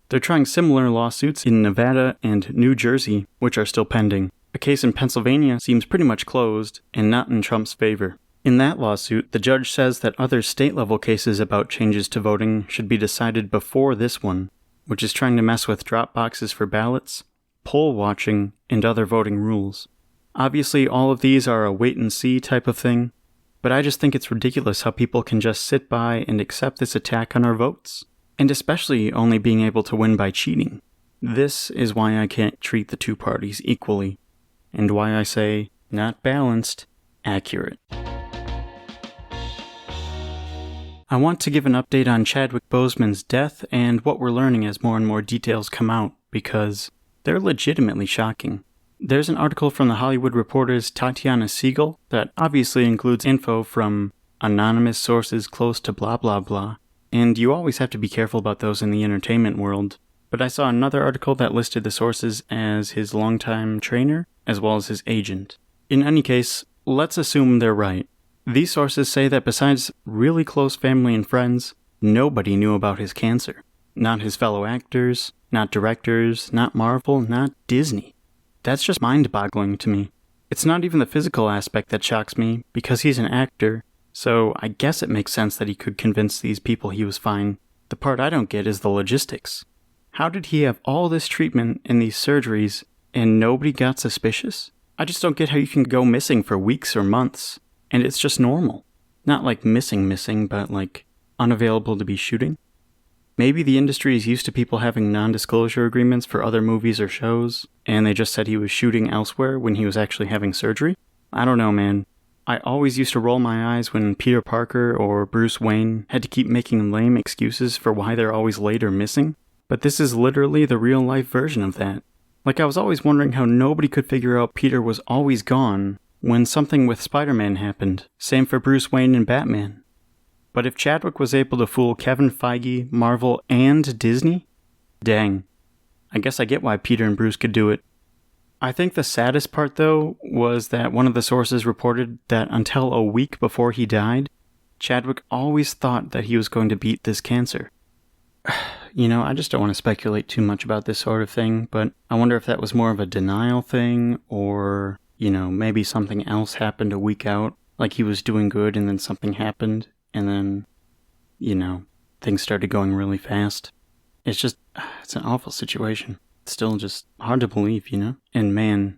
They're trying similar lawsuits in Nevada and New Jersey, which are still pending. A case in Pennsylvania seems pretty much closed and not in Trump's favor. In that lawsuit, the judge says that other state-level cases about changes to voting should be decided before this one, which is trying to mess with drop boxes for ballots, poll watching, and other voting rules. Obviously, all of these are a wait-and-see type of thing, but I just think it's ridiculous how people can just sit by and accept this attack on our votes, and especially only being able to win by cheating. This is why I can't treat the two parties equally, and why I say, not balanced, accurate. I want to give an update on Chadwick Boseman's death and what we're learning as more and more details come out, because they're legitimately shocking. There's an article from The Hollywood Reporter's Tatiana Siegel that obviously includes info from anonymous sources close to blah blah blah, and you always have to be careful about those in the entertainment world. But I saw another article that listed the sources as his longtime trainer, as well as his agent. In any case, let's assume they're right. These sources say that besides really close family and friends, nobody knew about his cancer. Not his fellow actors, not directors, not Marvel, not Disney. That's just mind-boggling to me. It's not even the physical aspect that shocks me, because he's an actor, so I guess it makes sense that he could convince these people he was fine. The part I don't get is the logistics. How did he have all this treatment and these surgeries, and nobody got suspicious? I just don't get how you can go missing for weeks or months, and it's just normal. Not like missing, but like unavailable to be shooting. Maybe the industry is used to people having non-disclosure agreements for other movies or shows, and they just said he was shooting elsewhere when he was actually having surgery? I don't know, man. I always used to roll my eyes when Peter Parker or Bruce Wayne had to keep making lame excuses for why they're always late or missing, but this is literally the real-life version of that. Like, I was always wondering how nobody could figure out Peter was always gone when something with Spider-Man happened. Same for Bruce Wayne and Batman. But if Chadwick was able to fool Kevin Feige, Marvel, and Disney, dang. I guess I get why Peter and Bruce could do it. I think the saddest part, though, was that one of the sources reported that until a week before he died, Chadwick always thought that he was going to beat this cancer. I just don't want to speculate too much about this sort of thing, but I wonder if that was more of a denial thing, or, maybe something else happened a week out, like he was doing good and then something happened, and then, things started going really fast. It's an awful situation. It's still just hard to believe, And man,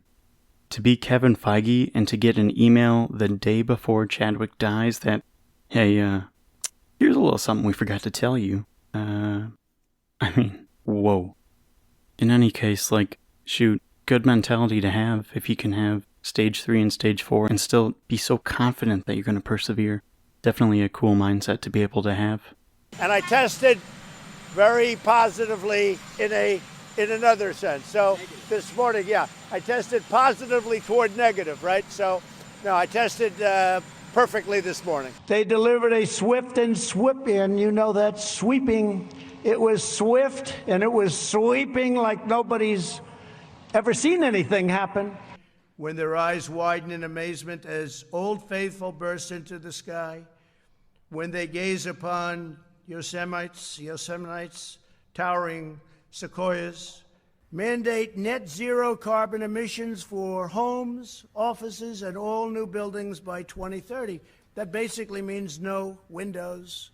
to be Kevin Feige and to get an email the day before Chadwick dies that, hey, here's a little something we forgot to tell you. Whoa. In any case, shoot, good mentality to have if you can have stage 3 and stage 4 and still be so confident that you're going to persevere. Definitely a cool mindset to be able to have. And I tested very positively in another sense. So this morning, I tested positively toward negative, right? So, no, I tested perfectly this morning. They delivered a swift and that sweeping. It was swift and it was sweeping like nobody's ever seen anything happen. When their eyes widen in amazement as Old Faithful bursts into the sky, when they gaze upon Yosemite's towering sequoias, mandate net zero carbon emissions for homes, offices, and all new buildings by 2030. That basically means no windows,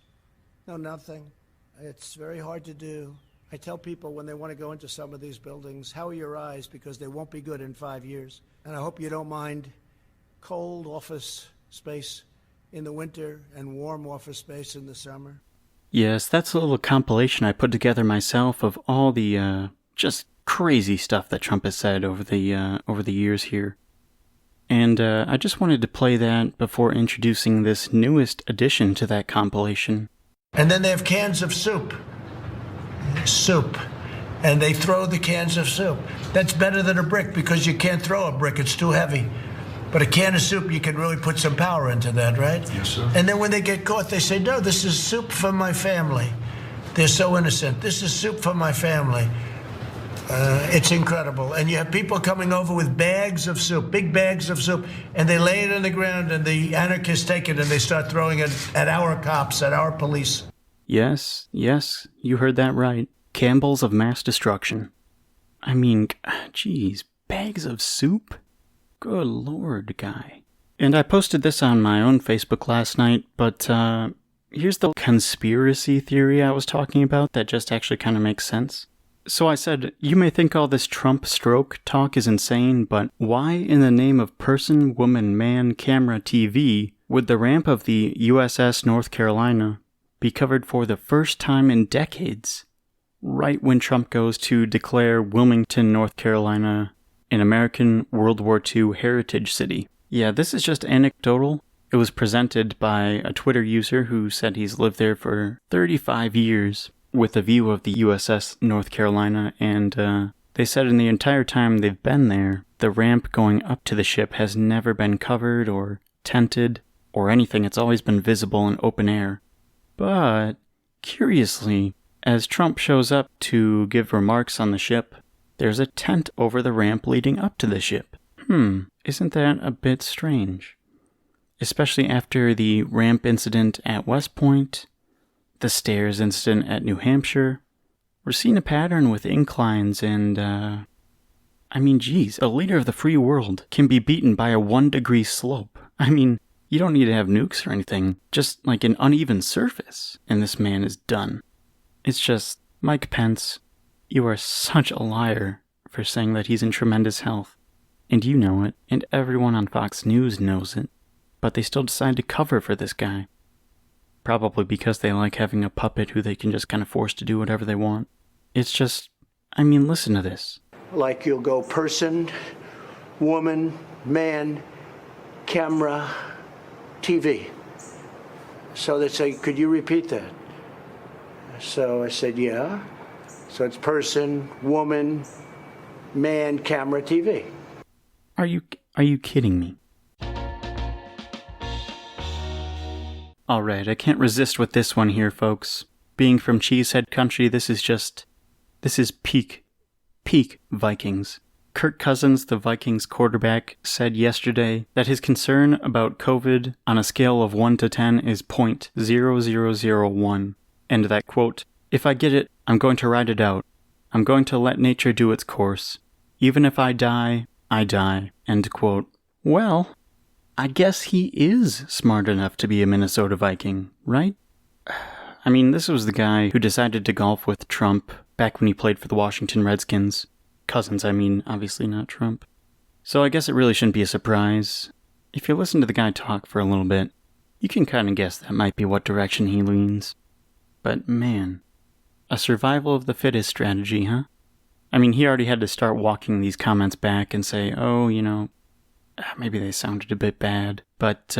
no nothing. It's very hard to do. I tell people when they want to go into some of these buildings, how are your eyes? Because they won't be good in 5 years. And I hope you don't mind cold office space in the winter and warm office space in the summer. Yes, that's a little compilation I put together myself of all the just crazy stuff that Trump has said over the years here. And I just wanted to play that before introducing this newest addition to that compilation. And then they have cans of soup. And they throw the cans of soup. That's better than a brick because you can't throw a brick, it's too heavy. But a can of soup, you can really put some power into that, right? Yes, sir. And then when they get caught, they say, no, this is soup for my family. They're so innocent. This is soup for my family. It's incredible. And you have people coming over with bags of soup, big bags of soup, and they lay it on the ground, and the anarchists take it, and they start throwing it at our cops, at our police. Yes, you heard that right. Campbell's of mass destruction. Geez, bags of soup? Good lord, guy. And I posted this on my own Facebook last night, but here's the conspiracy theory I was talking about that just actually kind of makes sense. So I said, you may think all this Trump stroke talk is insane, but why in the name of person, woman, man, camera, TV would the ramp of the USS North Carolina be covered for the first time in decades, right when Trump goes to declare Wilmington, North Carolina, an American World War II heritage city? Yeah, this is just anecdotal. It was presented by a Twitter user who said he's lived there for 35 years with a view of the USS North Carolina, and they said in the entire time they've been there, the ramp going up to the ship has never been covered or tented or anything. It's always been visible in open air. But, curiously, as Trump shows up to give remarks on the ship, there's a tent over the ramp leading up to the ship. Isn't that a bit strange? Especially after the ramp incident at West Point, the stairs incident at New Hampshire. We're seeing a pattern with inclines and, geez, a leader of the free world can be beaten by a 1-degree slope. You don't need to have nukes or anything, just like an uneven surface, and this man is done. It's just, Mike Pence, you are such a liar for saying that he's in tremendous health. And you know it, and everyone on Fox News knows it, but they still decide to cover for this guy. Probably because they like having a puppet who they can just kind of force to do whatever they want. It's just, listen to this. Like you'll go person, woman, man, camera, TV. So they say, could you repeat that? So I said, yeah. So it's person, woman, man, camera, TV. Are you kidding me? Alright, I can't resist with this one here, folks. Being from Cheesehead Country, this is peak Vikings. Kirk Cousins, the Vikings quarterback, said yesterday that his concern about COVID on a scale of 1 to 10 is .0001, and that, quote, If I get it, I'm going to ride it out. I'm going to let nature do its course. Even if I die, I die. End quote. Well, I guess he is smart enough to be a Minnesota Viking, right? I mean, this was the guy who decided to golf with Trump back when he played for the Washington Redskins. Cousins, I mean, obviously not Trump. So I guess it really shouldn't be a surprise. If you listen to the guy talk for a little bit, you can kind of guess that might be what direction he leans. But man, a survival of the fittest strategy, huh? I mean, he already had to start walking these comments back and say, oh, maybe they sounded a bit bad. But,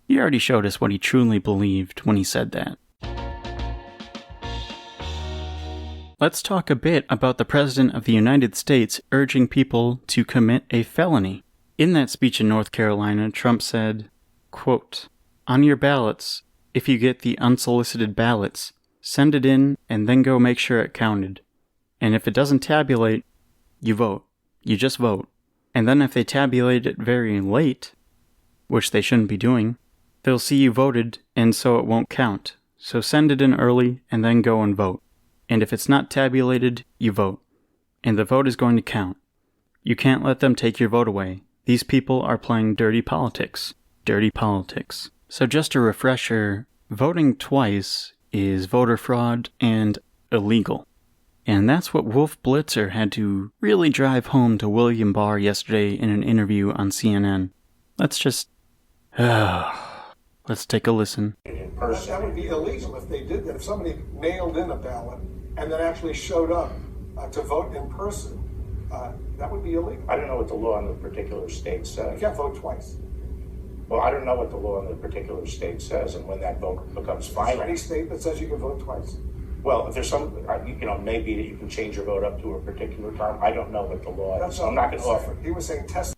he already showed us what he truly believed when he said that. Let's talk a bit about the President of the United States urging people to commit a felony. In that speech in North Carolina, Trump said, quote, "On your ballots, if you get the unsolicited ballots, send it in and then go make sure it counted. And if it doesn't tabulate, you vote. You just vote. And then if they tabulate it very late, which they shouldn't be doing, they'll see you voted and so it won't count. So send it in early and then go and vote. And if it's not tabulated, you vote. And the vote is going to count. You can't let them take your vote away. These people are playing dirty politics. Dirty politics." So just a refresher, voting twice is voter fraud and illegal. And that's what Wolf Blitzer had to really drive home to William Barr yesterday in an interview on CNN. Let's take a listen. That would be illegal if they did that. If somebody mailed in a ballot and then actually showed up to vote in person, that would be illegal. I don't know what the law in the particular state says. You can't vote twice. Well, I don't know what the law in the particular state says and when that vote becomes final. Is there any state that says you can vote twice? Well, if there's some, maybe that you can change your vote up to a particular time. I don't know what the law is, so I'm not going to offer. He was saying test.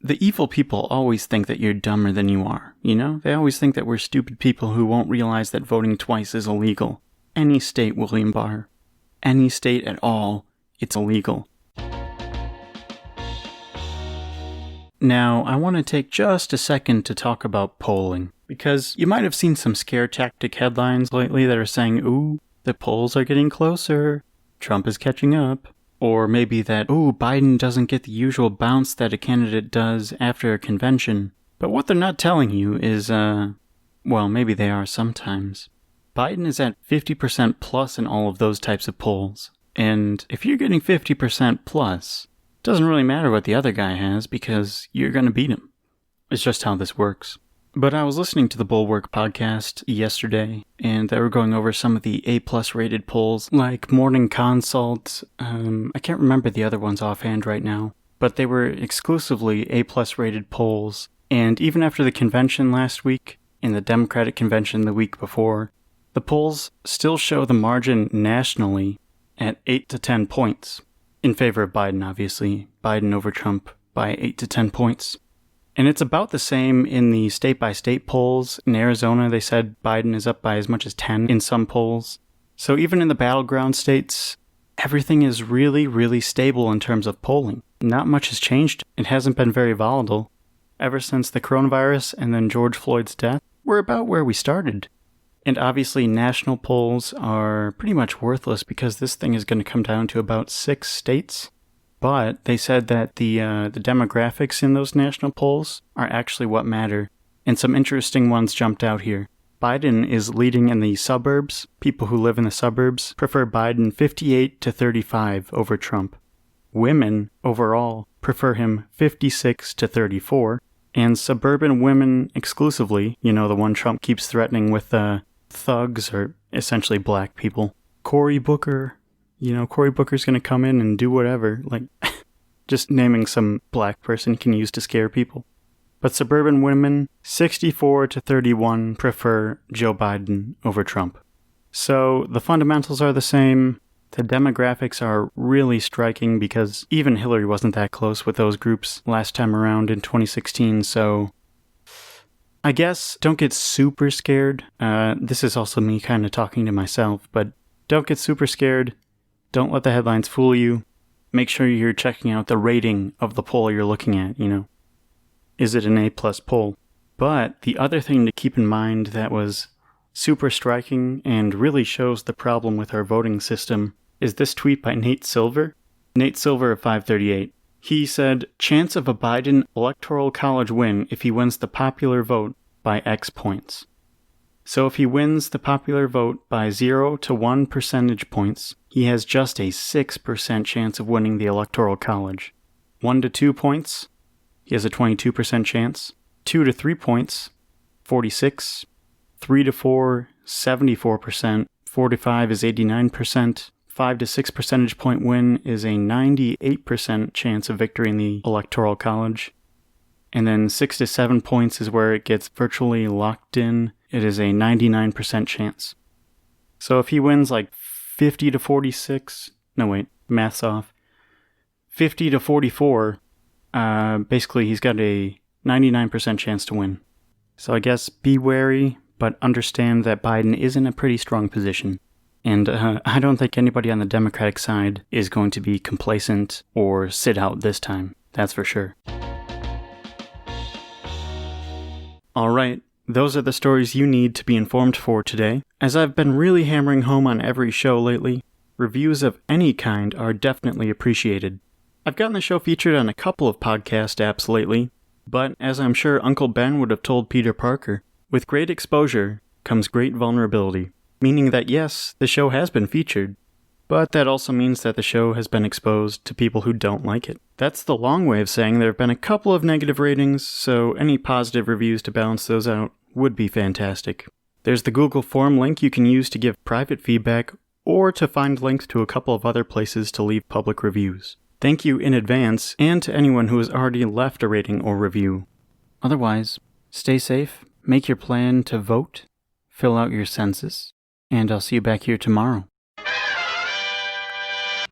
The evil people always think that you're dumber than you are, They always think that we're stupid people who won't realize that voting twice is illegal. Any state, William Barr. Any state at all, it's illegal. Now, I want to take just a second to talk about polling, because you might have seen some scare tactic headlines lately that are saying, ooh, the polls are getting closer, Trump is catching up. Or maybe that, ooh, Biden doesn't get the usual bounce that a candidate does after a convention. But what they're not telling you is, well, maybe they are sometimes. Biden is at 50% plus in all of those types of polls. And if you're getting 50% plus, it doesn't really matter what the other guy has because you're going to beat him. It's just how this works. But I was listening to the Bulwark podcast yesterday, and they were going over some of the A-plus rated polls, like Morning Consult. I can't remember the other ones offhand right now, but they were exclusively A-plus rated polls. And even after the convention last week, and the Democratic convention the week before, the polls still show the margin nationally at 8 to 10 points. In favor of Biden, obviously. Biden over Trump by 8 to 10 points. And it's about the same in the state-by-state polls. In Arizona, they said Biden is up by as much as 10 in some polls. So even in the battleground states, everything is really, really stable in terms of polling. Not much has changed. It hasn't been very volatile. Ever since the coronavirus and then George Floyd's death, we're about where we started. And obviously, national polls are pretty much worthless because this thing is going to come down to about 6 states. But they said that the demographics in those national polls are actually what matter. And some interesting ones jumped out here. Biden is leading in the suburbs. People who live in the suburbs prefer Biden 58 to 35 over Trump. Women, overall, prefer him 56 to 34. And suburban women exclusively, the one Trump keeps threatening with thugs or essentially black people. Cory Booker. Cory Booker's going to come in and do whatever, like just naming some black person you can use to scare people. But suburban women, 64 to 31, prefer Joe Biden over Trump. So the fundamentals are the same. The demographics are really striking because even Hillary wasn't that close with those groups last time around in 2016, so I guess don't get super scared. This is also me kind of talking to myself, but don't get super scared. Don't let the headlines fool you. Make sure you're checking out the rating of the poll you're looking at, Is it an A-plus poll? But the other thing to keep in mind that was super striking and really shows the problem with our voting system is this tweet by Nate Silver. Nate Silver of 538. He said, chance of a Biden electoral college win if he wins the popular vote by X points. So if he wins the popular vote by 0 to 1 percentage points, he has just a 6% chance of winning the electoral college. 1 to 2 points, he has a 22% chance. 2 to 3 points, 46. 3 to 4, 74%. 4 to 5 is 89%. 5 to 6 percentage point win is a 98% chance of victory in the Electoral College. And then 6 to 7 points is where it gets virtually locked in. It is a 99% chance. So if he wins like 50 to 46, no wait, math's off. 50 to 44, basically he's got a 99% chance to win. So I guess be wary, but understand that Biden is in a pretty strong position. And I don't think anybody on the Democratic side is going to be complacent or sit out this time. That's for sure. Alright, those are the stories you need to be informed for today. As I've been really hammering home on every show lately, reviews of any kind are definitely appreciated. I've gotten the show featured on a couple of podcast apps lately, but as I'm sure Uncle Ben would have told Peter Parker, with great exposure comes great vulnerability. Meaning that yes, the show has been featured, but that also means that the show has been exposed to people who don't like it. That's the long way of saying there have been a couple of negative ratings, so any positive reviews to balance those out would be fantastic. There's the Google form link you can use to give private feedback, or to find links to a couple of other places to leave public reviews. Thank you in advance, and to anyone who has already left a rating or review. Otherwise, stay safe, make your plan to vote, fill out your census, and I'll see you back here tomorrow.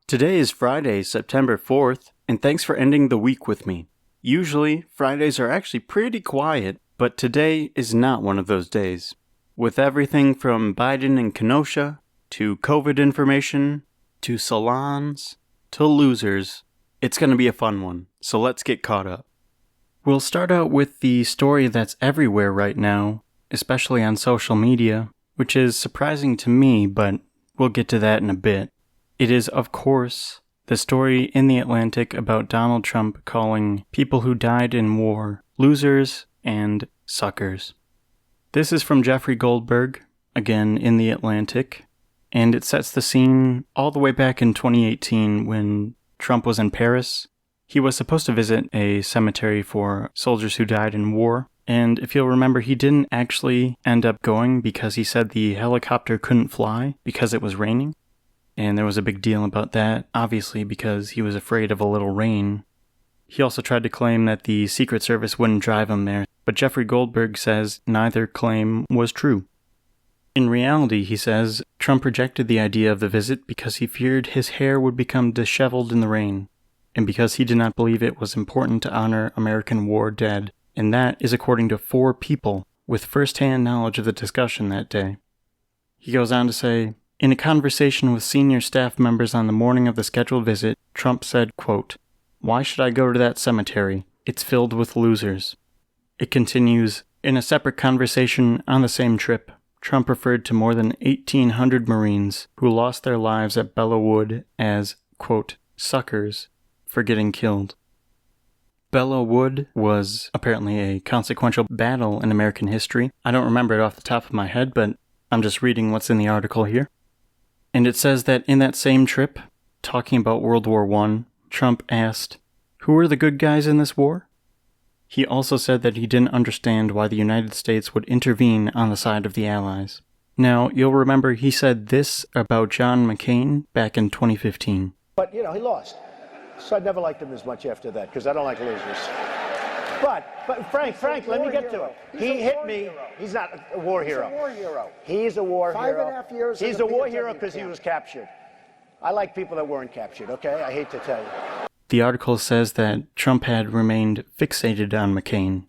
Today is Friday, September 4th, and thanks for ending the week with me. Usually, Fridays are actually pretty quiet, but today is not one of those days. With everything from Biden and Kenosha, to COVID information, to salons, to losers, it's going to be a fun one, so let's get caught up. We'll start out with the story that's everywhere right now, especially on social media, which is surprising to me, but we'll get to that in a bit. It is, of course, the story in The Atlantic about Donald Trump calling people who died in war losers and suckers. This is from Jeffrey Goldberg, again in The Atlantic, and it sets the scene all the way back in 2018 when Trump was in Paris. He was supposed to visit a cemetery for soldiers who died in war. And if you'll remember, he didn't actually end up going because he said the helicopter couldn't fly because it was raining. And there was a big deal about that, obviously because he was afraid of a little rain. He also tried to claim that the Secret Service wouldn't drive him there, but Jeffrey Goldberg says neither claim was true. In reality, he says, Trump rejected the idea of the visit because he feared his hair would become disheveled in the rain, and because he did not believe it was important to honor American war dead. And that is according to 4 people with first-hand knowledge of the discussion that day. He goes on to say, in a conversation with senior staff members on the morning of the scheduled visit, Trump said, quote, "Why should I go to that cemetery? It's filled with losers." It continues, in a separate conversation on the same trip, Trump referred to more than 1,800 Marines who lost their lives at Belleau Wood as, quote, suckers for getting killed. Belleau Wood was apparently a consequential battle in American history. I don't remember it off the top of my head, but I'm just reading what's in the article here. And it says that in that same trip, talking about World War I, Trump asked, "Who are the good guys in this war?" He also said that he didn't understand why the United States would intervene on the side of the Allies. Now, you'll remember he said this about John McCain back in 2015. But, he lost. So I never liked him as much after that, because I don't like losers. But Frank, let me get to it. He hit me. Hero. He's not a war hero. He's a war hero. He's a war hero. 5.5 years. He's a war hero because he was captured. I like people that weren't captured, okay? I hate to tell you. The article says that Trump had remained fixated on McCain,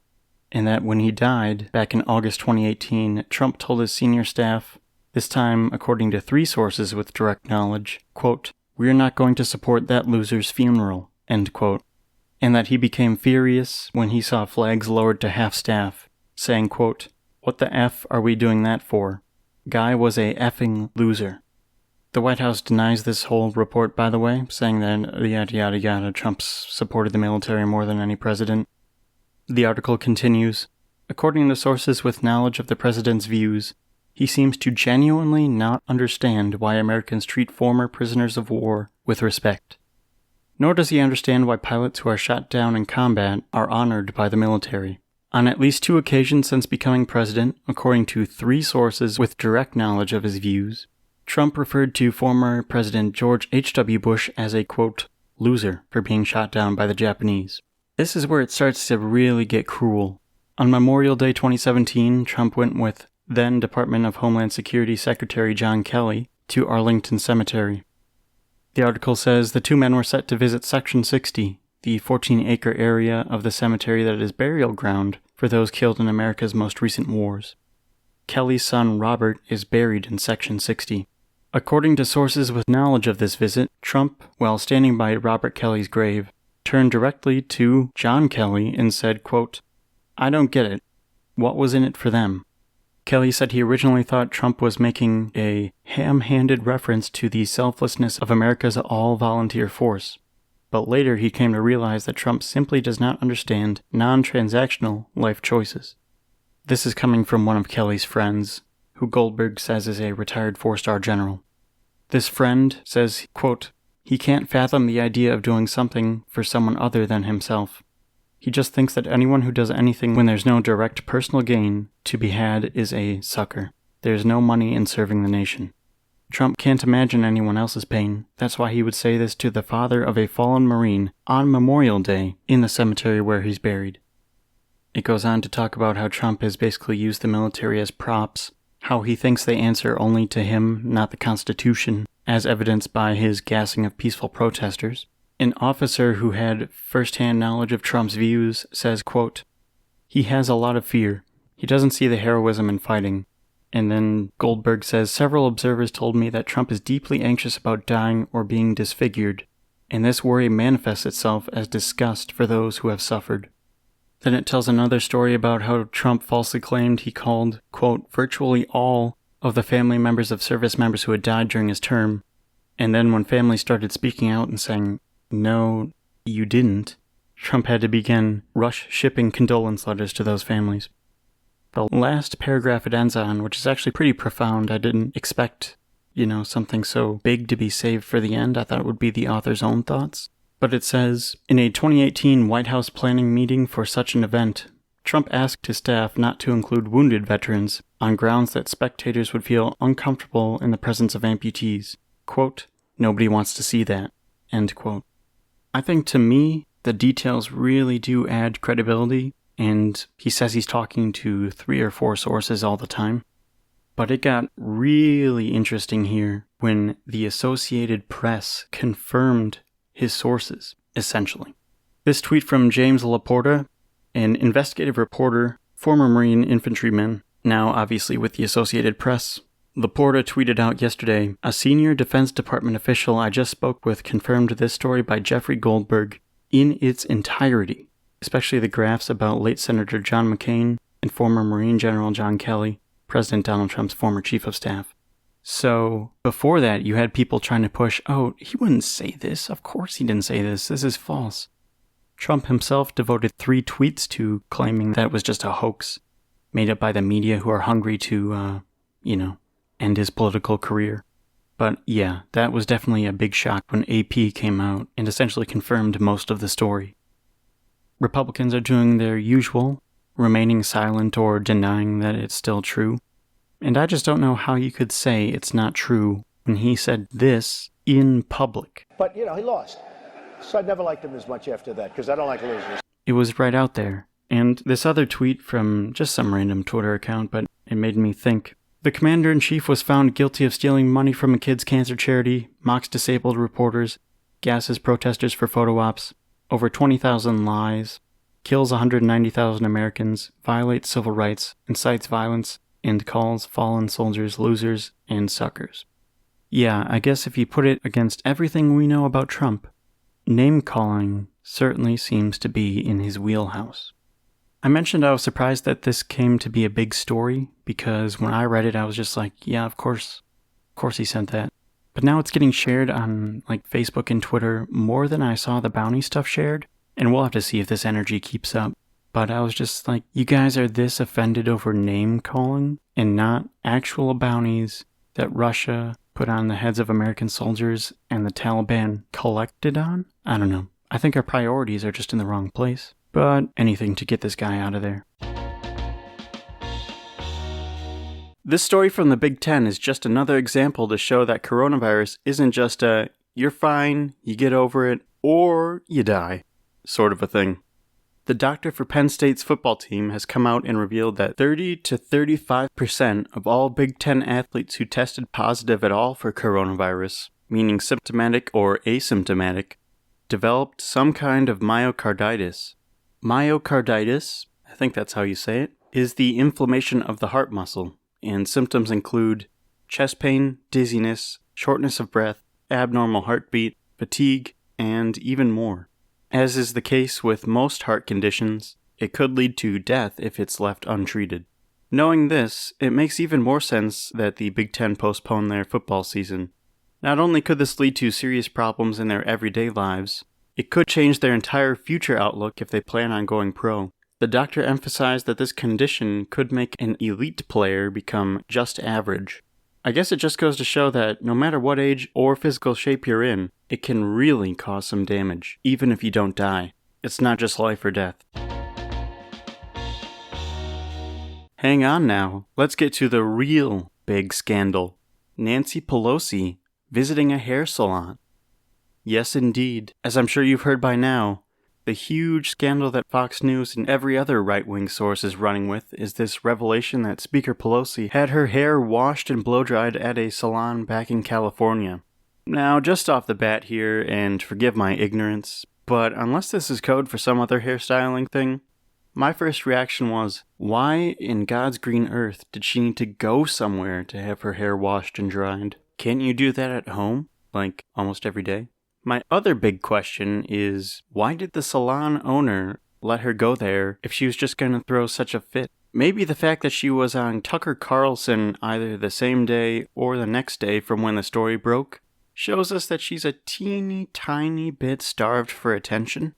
and that when he died back in August 2018, Trump told his senior staff, this time according to 3 sources with direct knowledge, quote, "We are not going to support that loser's funeral," end quote, and that he became furious when he saw flags lowered to half-staff, saying, quote, "What the F are we doing that for?" guy was a effing loser. The White House denies this whole report, by the way, saying that yada yada yada, Trump's supported the military more than any president. The article continues, according to sources with knowledge of the president's views, he seems to genuinely not understand why Americans treat former prisoners of war with respect. Nor does he understand why pilots who are shot down in combat are honored by the military. On at least 2 occasions since becoming president, according to 3 sources with direct knowledge of his views, Trump referred to former President George H.W. Bush as a, quote, loser for being shot down by the Japanese. This is where it starts to really get cruel. On Memorial Day 2017, Trump went with then Department of Homeland Security Secretary John Kelly to Arlington Cemetery. The article says the 2 men were set to visit Section 60, the 14-acre area of the cemetery that is burial ground for those killed in America's most recent wars. Kelly's son Robert is buried in Section 60. According to sources with knowledge of this visit, Trump, while standing by Robert Kelly's grave, turned directly to John Kelly and said, quote, I don't get it. What was in it for them? Kelly said he originally thought Trump was making a ham-handed reference to the selflessness of America's all-volunteer force, but later he came to realize that Trump simply does not understand non-transactional life choices. This is coming from one of Kelly's friends, who Goldberg says is a retired 4-star general. This friend says, quote, he can't fathom the idea of doing something for someone other than himself. He just thinks that anyone who does anything when there's no direct personal gain to be had is a sucker. There's no money in serving the nation. Trump can't imagine anyone else's pain. That's why he would say this to the father of a fallen Marine on Memorial Day in the cemetery where he's buried. It goes on to talk about how Trump has basically used the military as props, how he thinks they answer only to him, not the Constitution, as evidenced by his gassing of peaceful protesters. An officer who had first-hand knowledge of Trump's views says, quote, he has a lot of fear. He doesn't see the heroism in fighting. And then Goldberg says, several observers told me that Trump is deeply anxious about dying or being disfigured, and this worry manifests itself as disgust for those who have suffered. Then it tells another story about how Trump falsely claimed he called, quote, virtually all of the family members of service members who had died during his term, and then when families started speaking out and saying, no, you didn't, Trump had to begin rush shipping condolence letters to those families. The last paragraph it ends on, which is actually pretty profound, I didn't expect, something so big to be saved for the end. I thought it would be the author's own thoughts. But it says, in a 2018 White House planning meeting for such an event, Trump asked his staff not to include wounded veterans on grounds that spectators would feel uncomfortable in the presence of amputees. Quote, nobody wants to see that. End quote. I think to me, the details really do add credibility, and he says he's talking to 3 or 4 sources all the time. But it got really interesting here when the Associated Press confirmed his sources, essentially. This tweet from James Laporta, an investigative reporter, former Marine infantryman, now obviously with the Associated Press. Laporta tweeted out yesterday, a senior Defense Department official I just spoke with confirmed this story by Jeffrey Goldberg in its entirety, especially the graphs about late Senator John McCain and former Marine General John Kelly, President Donald Trump's former chief of staff. So before that, you had people trying to push, oh, he wouldn't say this. Of course he didn't say this. This is false. Trump himself devoted 3 tweets to claiming that it was just a hoax made up by the media who are hungry to, end his political career. But yeah, that was definitely a big shock when AP came out and essentially confirmed most of the story. Republicans are doing their usual, remaining silent or denying that it's still true. And I just don't know how you could say it's not true when he said this in public. But, he lost. So I never liked him as much after that, because I don't like losers. It was right out there. And this other tweet from just some random Twitter account, but it made me think. The commander-in-chief was found guilty of stealing money from a kids' cancer charity, mocks disabled reporters, gasses protesters for photo ops, over 20,000 lies, kills 190,000 Americans, violates civil rights, incites violence, and calls fallen soldiers losers and suckers. Yeah, I guess if you put it against everything we know about Trump, name-calling certainly seems to be in his wheelhouse. I mentioned I was surprised that this came to be a big story, because when I read it, I was just like, yeah, of course he sent that. But now it's getting shared on like Facebook and Twitter more than I saw the bounty stuff shared, and we'll have to see if this energy keeps up. But I was just like, you guys are this offended over name calling and not actual bounties that Russia put on the heads of American soldiers and the Taliban collected on? I don't know. I think our priorities are just in the wrong place. But anything to get this guy out of there. This story from the Big Ten is just another example to show that coronavirus isn't just a, you're fine, you get over it, or you die, sort of a thing. The doctor for Penn State's football team has come out and revealed that 30 to 35% of all Big Ten athletes who tested positive at all for coronavirus, meaning symptomatic or asymptomatic, developed some kind of myocarditis. Myocarditis, I think that's how you say it, is the inflammation of the heart muscle, and symptoms include chest pain, dizziness, shortness of breath, abnormal heartbeat, fatigue, and even more. As is the case with most heart conditions, it could lead to death if it's left untreated. Knowing this, it makes even more sense that the Big Ten postponed their football season. Not only could this lead to serious problems in their everyday lives, it could change their entire future outlook if they plan on going pro. The doctor emphasized that this condition could make an elite player become just average. I guess it just goes to show that no matter what age or physical shape you're in, it can really cause some damage, even if you don't die. It's not just life or death. Hang on now, let's get to the real big scandal. Nancy Pelosi visiting a hair salon. Yes, indeed. As I'm sure you've heard by now, the huge scandal that Fox News and every other right-wing source is running with is this revelation that Speaker Pelosi had her hair washed and blow-dried at a salon back in California. Now, just off the bat here, and forgive my ignorance, but unless this is code for some other hairstyling thing, my first reaction was, why in God's green earth did she need to go somewhere to have her hair washed and dried? Can't you do that at home, like almost every day? My other big question is, why did the salon owner let her go there if she was just going to throw such a fit? Maybe the fact that she was on Tucker Carlson either the same day or the next day from when the story broke shows us that she's a teeny tiny bit starved for attention.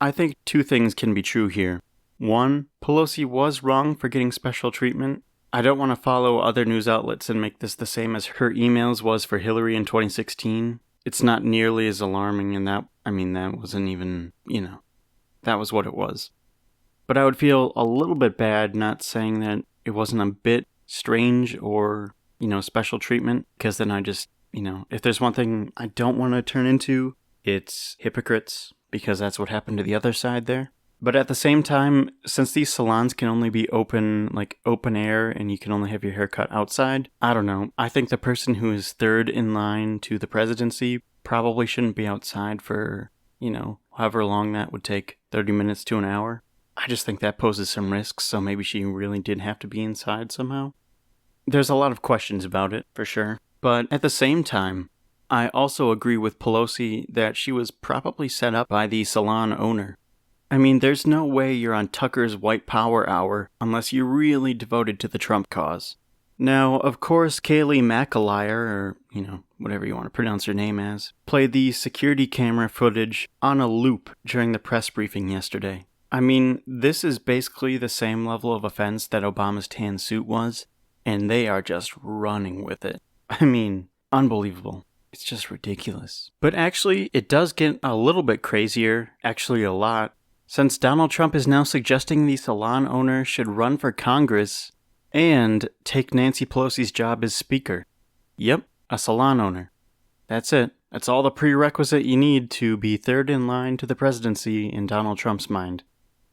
I think two things can be true here. One, Pelosi was wrong for getting special treatment. I don't want to follow other news outlets and make this the same as her emails was for Hillary in 2016. It's not nearly as alarming, and that wasn't even, that was what it was. But I would feel a little bit bad not saying that it wasn't a bit strange or, special treatment, because then I just, if there's one thing I don't want to turn into, it's hypocrites, because that's what happened to the other side there. But at the same time, since these salons can only be open air, and you can only have your hair cut outside, I don't know. I think the person who is third in line to the presidency probably shouldn't be outside for, however long that would take, 30 minutes to an hour. I just think that poses some risks, so maybe she really did have to be inside somehow. There's a lot of questions about it, for sure. But at the same time, I also agree with Pelosi that she was probably set up by the salon owner. I mean, there's no way you're on Tucker's White Power Hour unless you're really devoted to the Trump cause. Now, of course, Kayleigh McAleer, or, whatever you want to pronounce her name as, played the security camera footage on a loop during the press briefing yesterday. I mean, this is basically the same level of offense that Obama's tan suit was, and they are just running with it. I mean, unbelievable. It's just ridiculous. But actually, it does get a little bit crazier, actually a lot, since Donald Trump is now suggesting the salon owner should run for Congress and take Nancy Pelosi's job as Speaker. Yep, a salon owner. That's it. That's all the prerequisite you need to be third in line to the presidency in Donald Trump's mind.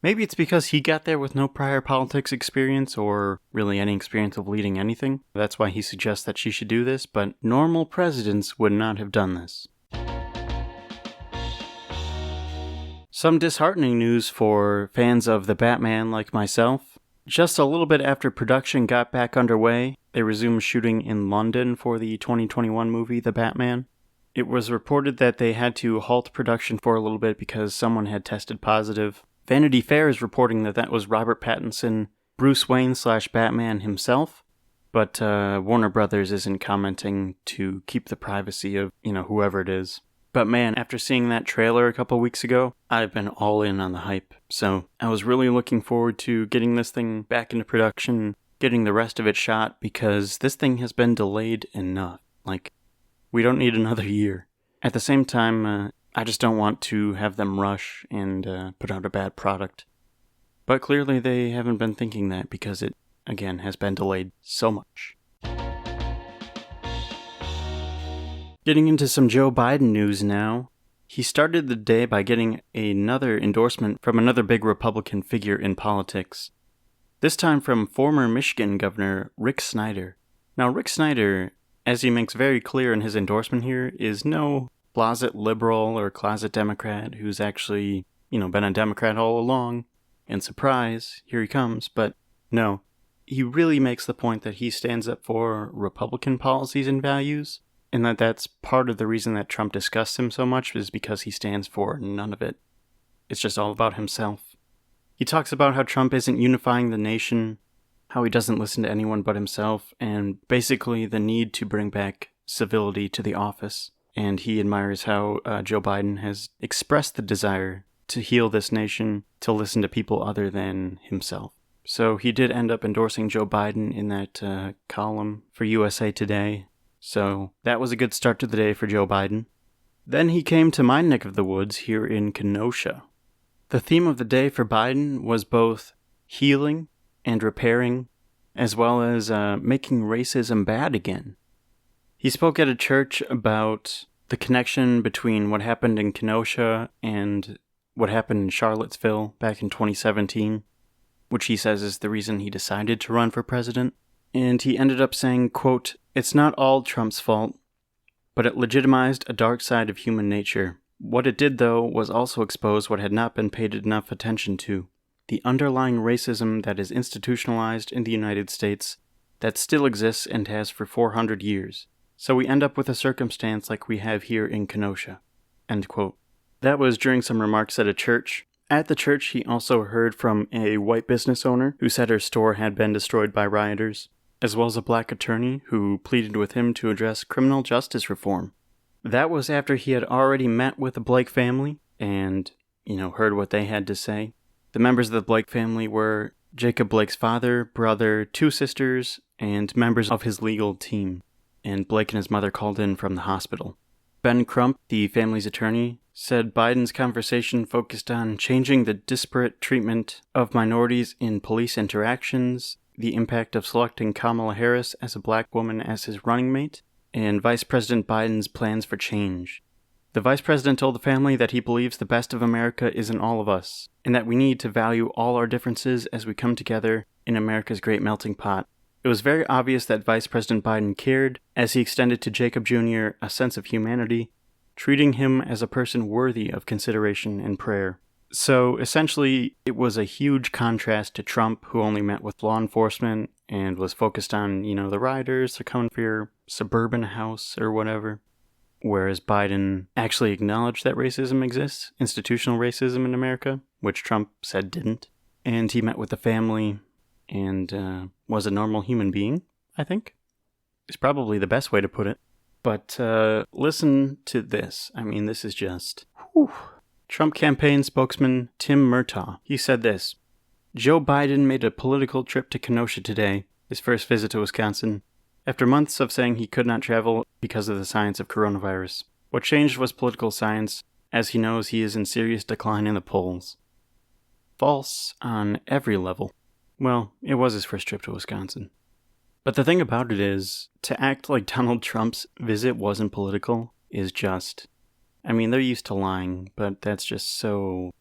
Maybe it's because he got there with no prior politics experience or really any experience of leading anything. That's why he suggests that she should do this, but normal presidents would not have done this. Some disheartening news for fans of the Batman like myself. Just a little bit after production got back underway, they resumed shooting in London for the 2021 movie The Batman. It was reported that they had to halt production for a little bit because someone had tested positive. Vanity Fair is reporting that was Robert Pattinson, Bruce Wayne / Batman himself, but Warner Brothers isn't commenting to keep the privacy of, whoever it is. But man, after seeing that trailer a couple weeks ago, I've been all in on the hype. So I was really looking forward to getting this thing back into production, getting the rest of it shot, because this thing has been delayed enough. We don't need another year. At the same time, I just don't want to have them rush and put out a bad product. But clearly they haven't been thinking that because it, again, has been delayed so much. Getting into some Joe Biden news now. He started the day by getting another endorsement from another big Republican figure in politics. This time from former Michigan Governor Rick Snyder. Now, Rick Snyder, as he makes very clear in his endorsement here, is no closet liberal or closet Democrat who's actually, been a Democrat all along. And surprise, here he comes. But no, he really makes the point that he stands up for Republican policies and values. And that's part of the reason that Trump disgusts him so much is because he stands for none of it. It's just all about himself. He talks about how Trump isn't unifying the nation, how he doesn't listen to anyone but himself, and basically the need to bring back civility to the office. And he admires how Joe Biden has expressed the desire to heal this nation, to listen to people other than himself. So he did end up endorsing Joe Biden in that column for USA Today. So that was a good start to the day for Joe Biden. Then he came to my neck of the woods here in Kenosha. The theme of the day for Biden was both healing and repairing, as well as making racism bad again. He spoke at a church about the connection between what happened in Kenosha and what happened in Charlottesville back in 2017, which he says is the reason he decided to run for president. And he ended up saying, quote, "It's not all Trump's fault, but it legitimized a dark side of human nature. What it did, though, was also expose what had not been paid enough attention to, the underlying racism that is institutionalized in the United States that still exists and has for 400 years. So we end up with a circumstance like we have here in Kenosha." End quote. That was during some remarks at a church. At the church, he also heard from a white business owner who said her store had been destroyed by rioters, as well as a black attorney who pleaded with him to address criminal justice reform. That was after he had already met with the Blake family and, heard what they had to say. The members of the Blake family were Jacob Blake's father, brother, 2 sisters, and members of his legal team. And Blake and his mother called in from the hospital. Ben Crump, the family's attorney, said Biden's conversation focused on changing the disparate treatment of minorities in police interactions, the impact of selecting Kamala Harris as a black woman as his running mate, and Vice President Biden's plans for change. The vice president told the family that he believes the best of America is in all of us, and that we need to value all our differences as we come together in America's great melting pot. It was very obvious that Vice President Biden cared, as he extended to Jacob Jr. a sense of humanity, treating him as a person worthy of consideration and prayer. So, essentially, it was a huge contrast to Trump, who only met with law enforcement and was focused on, the rioters, they're coming for your suburban house or whatever. Whereas Biden actually acknowledged that racism exists, institutional racism in America, which Trump said didn't. And he met with the family and was a normal human being, I think. Is probably the best way to put it. But listen to this. This is just... whew. Trump campaign spokesman Tim Murtaugh, he said this: "Joe Biden made a political trip to Kenosha today, his first visit to Wisconsin, after months of saying he could not travel because of the science of coronavirus. What changed was political science, as he knows he is in serious decline in the polls." False on every level. Well, it was his first trip to Wisconsin. But the thing about it is, to act like Donald Trump's visit wasn't political is just... they're used to lying, but that's just so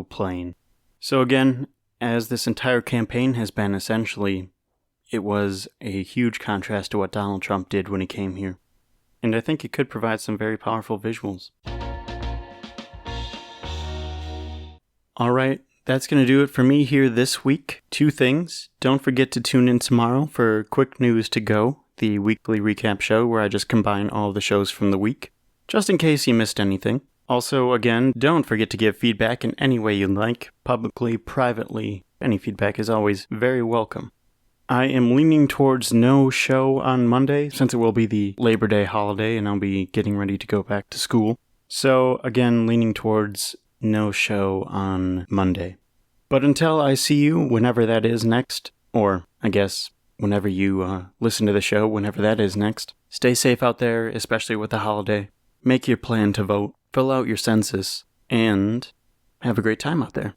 plain. So again, as this entire campaign has been essentially, it was a huge contrast to what Donald Trump did when he came here. And I think it could provide some very powerful visuals. Alright, that's going to do it for me here this week. 2 things. Don't forget to tune in tomorrow for Quick News to Go, the weekly recap show where I just combine all of the shows from the week, just in case you missed anything. Also, again, don't forget to give feedback in any way you'd like, publicly, privately. Any feedback is always very welcome. I am leaning towards no show on Monday, since it will be the Labor Day holiday and I'll be getting ready to go back to school. So, again, leaning towards no show on Monday. But until I see you, whenever that is next, or I guess whenever you listen to the show, whenever that is next, stay safe out there, especially with the holiday. Make your plan to vote, fill out your census, and have a great time out there.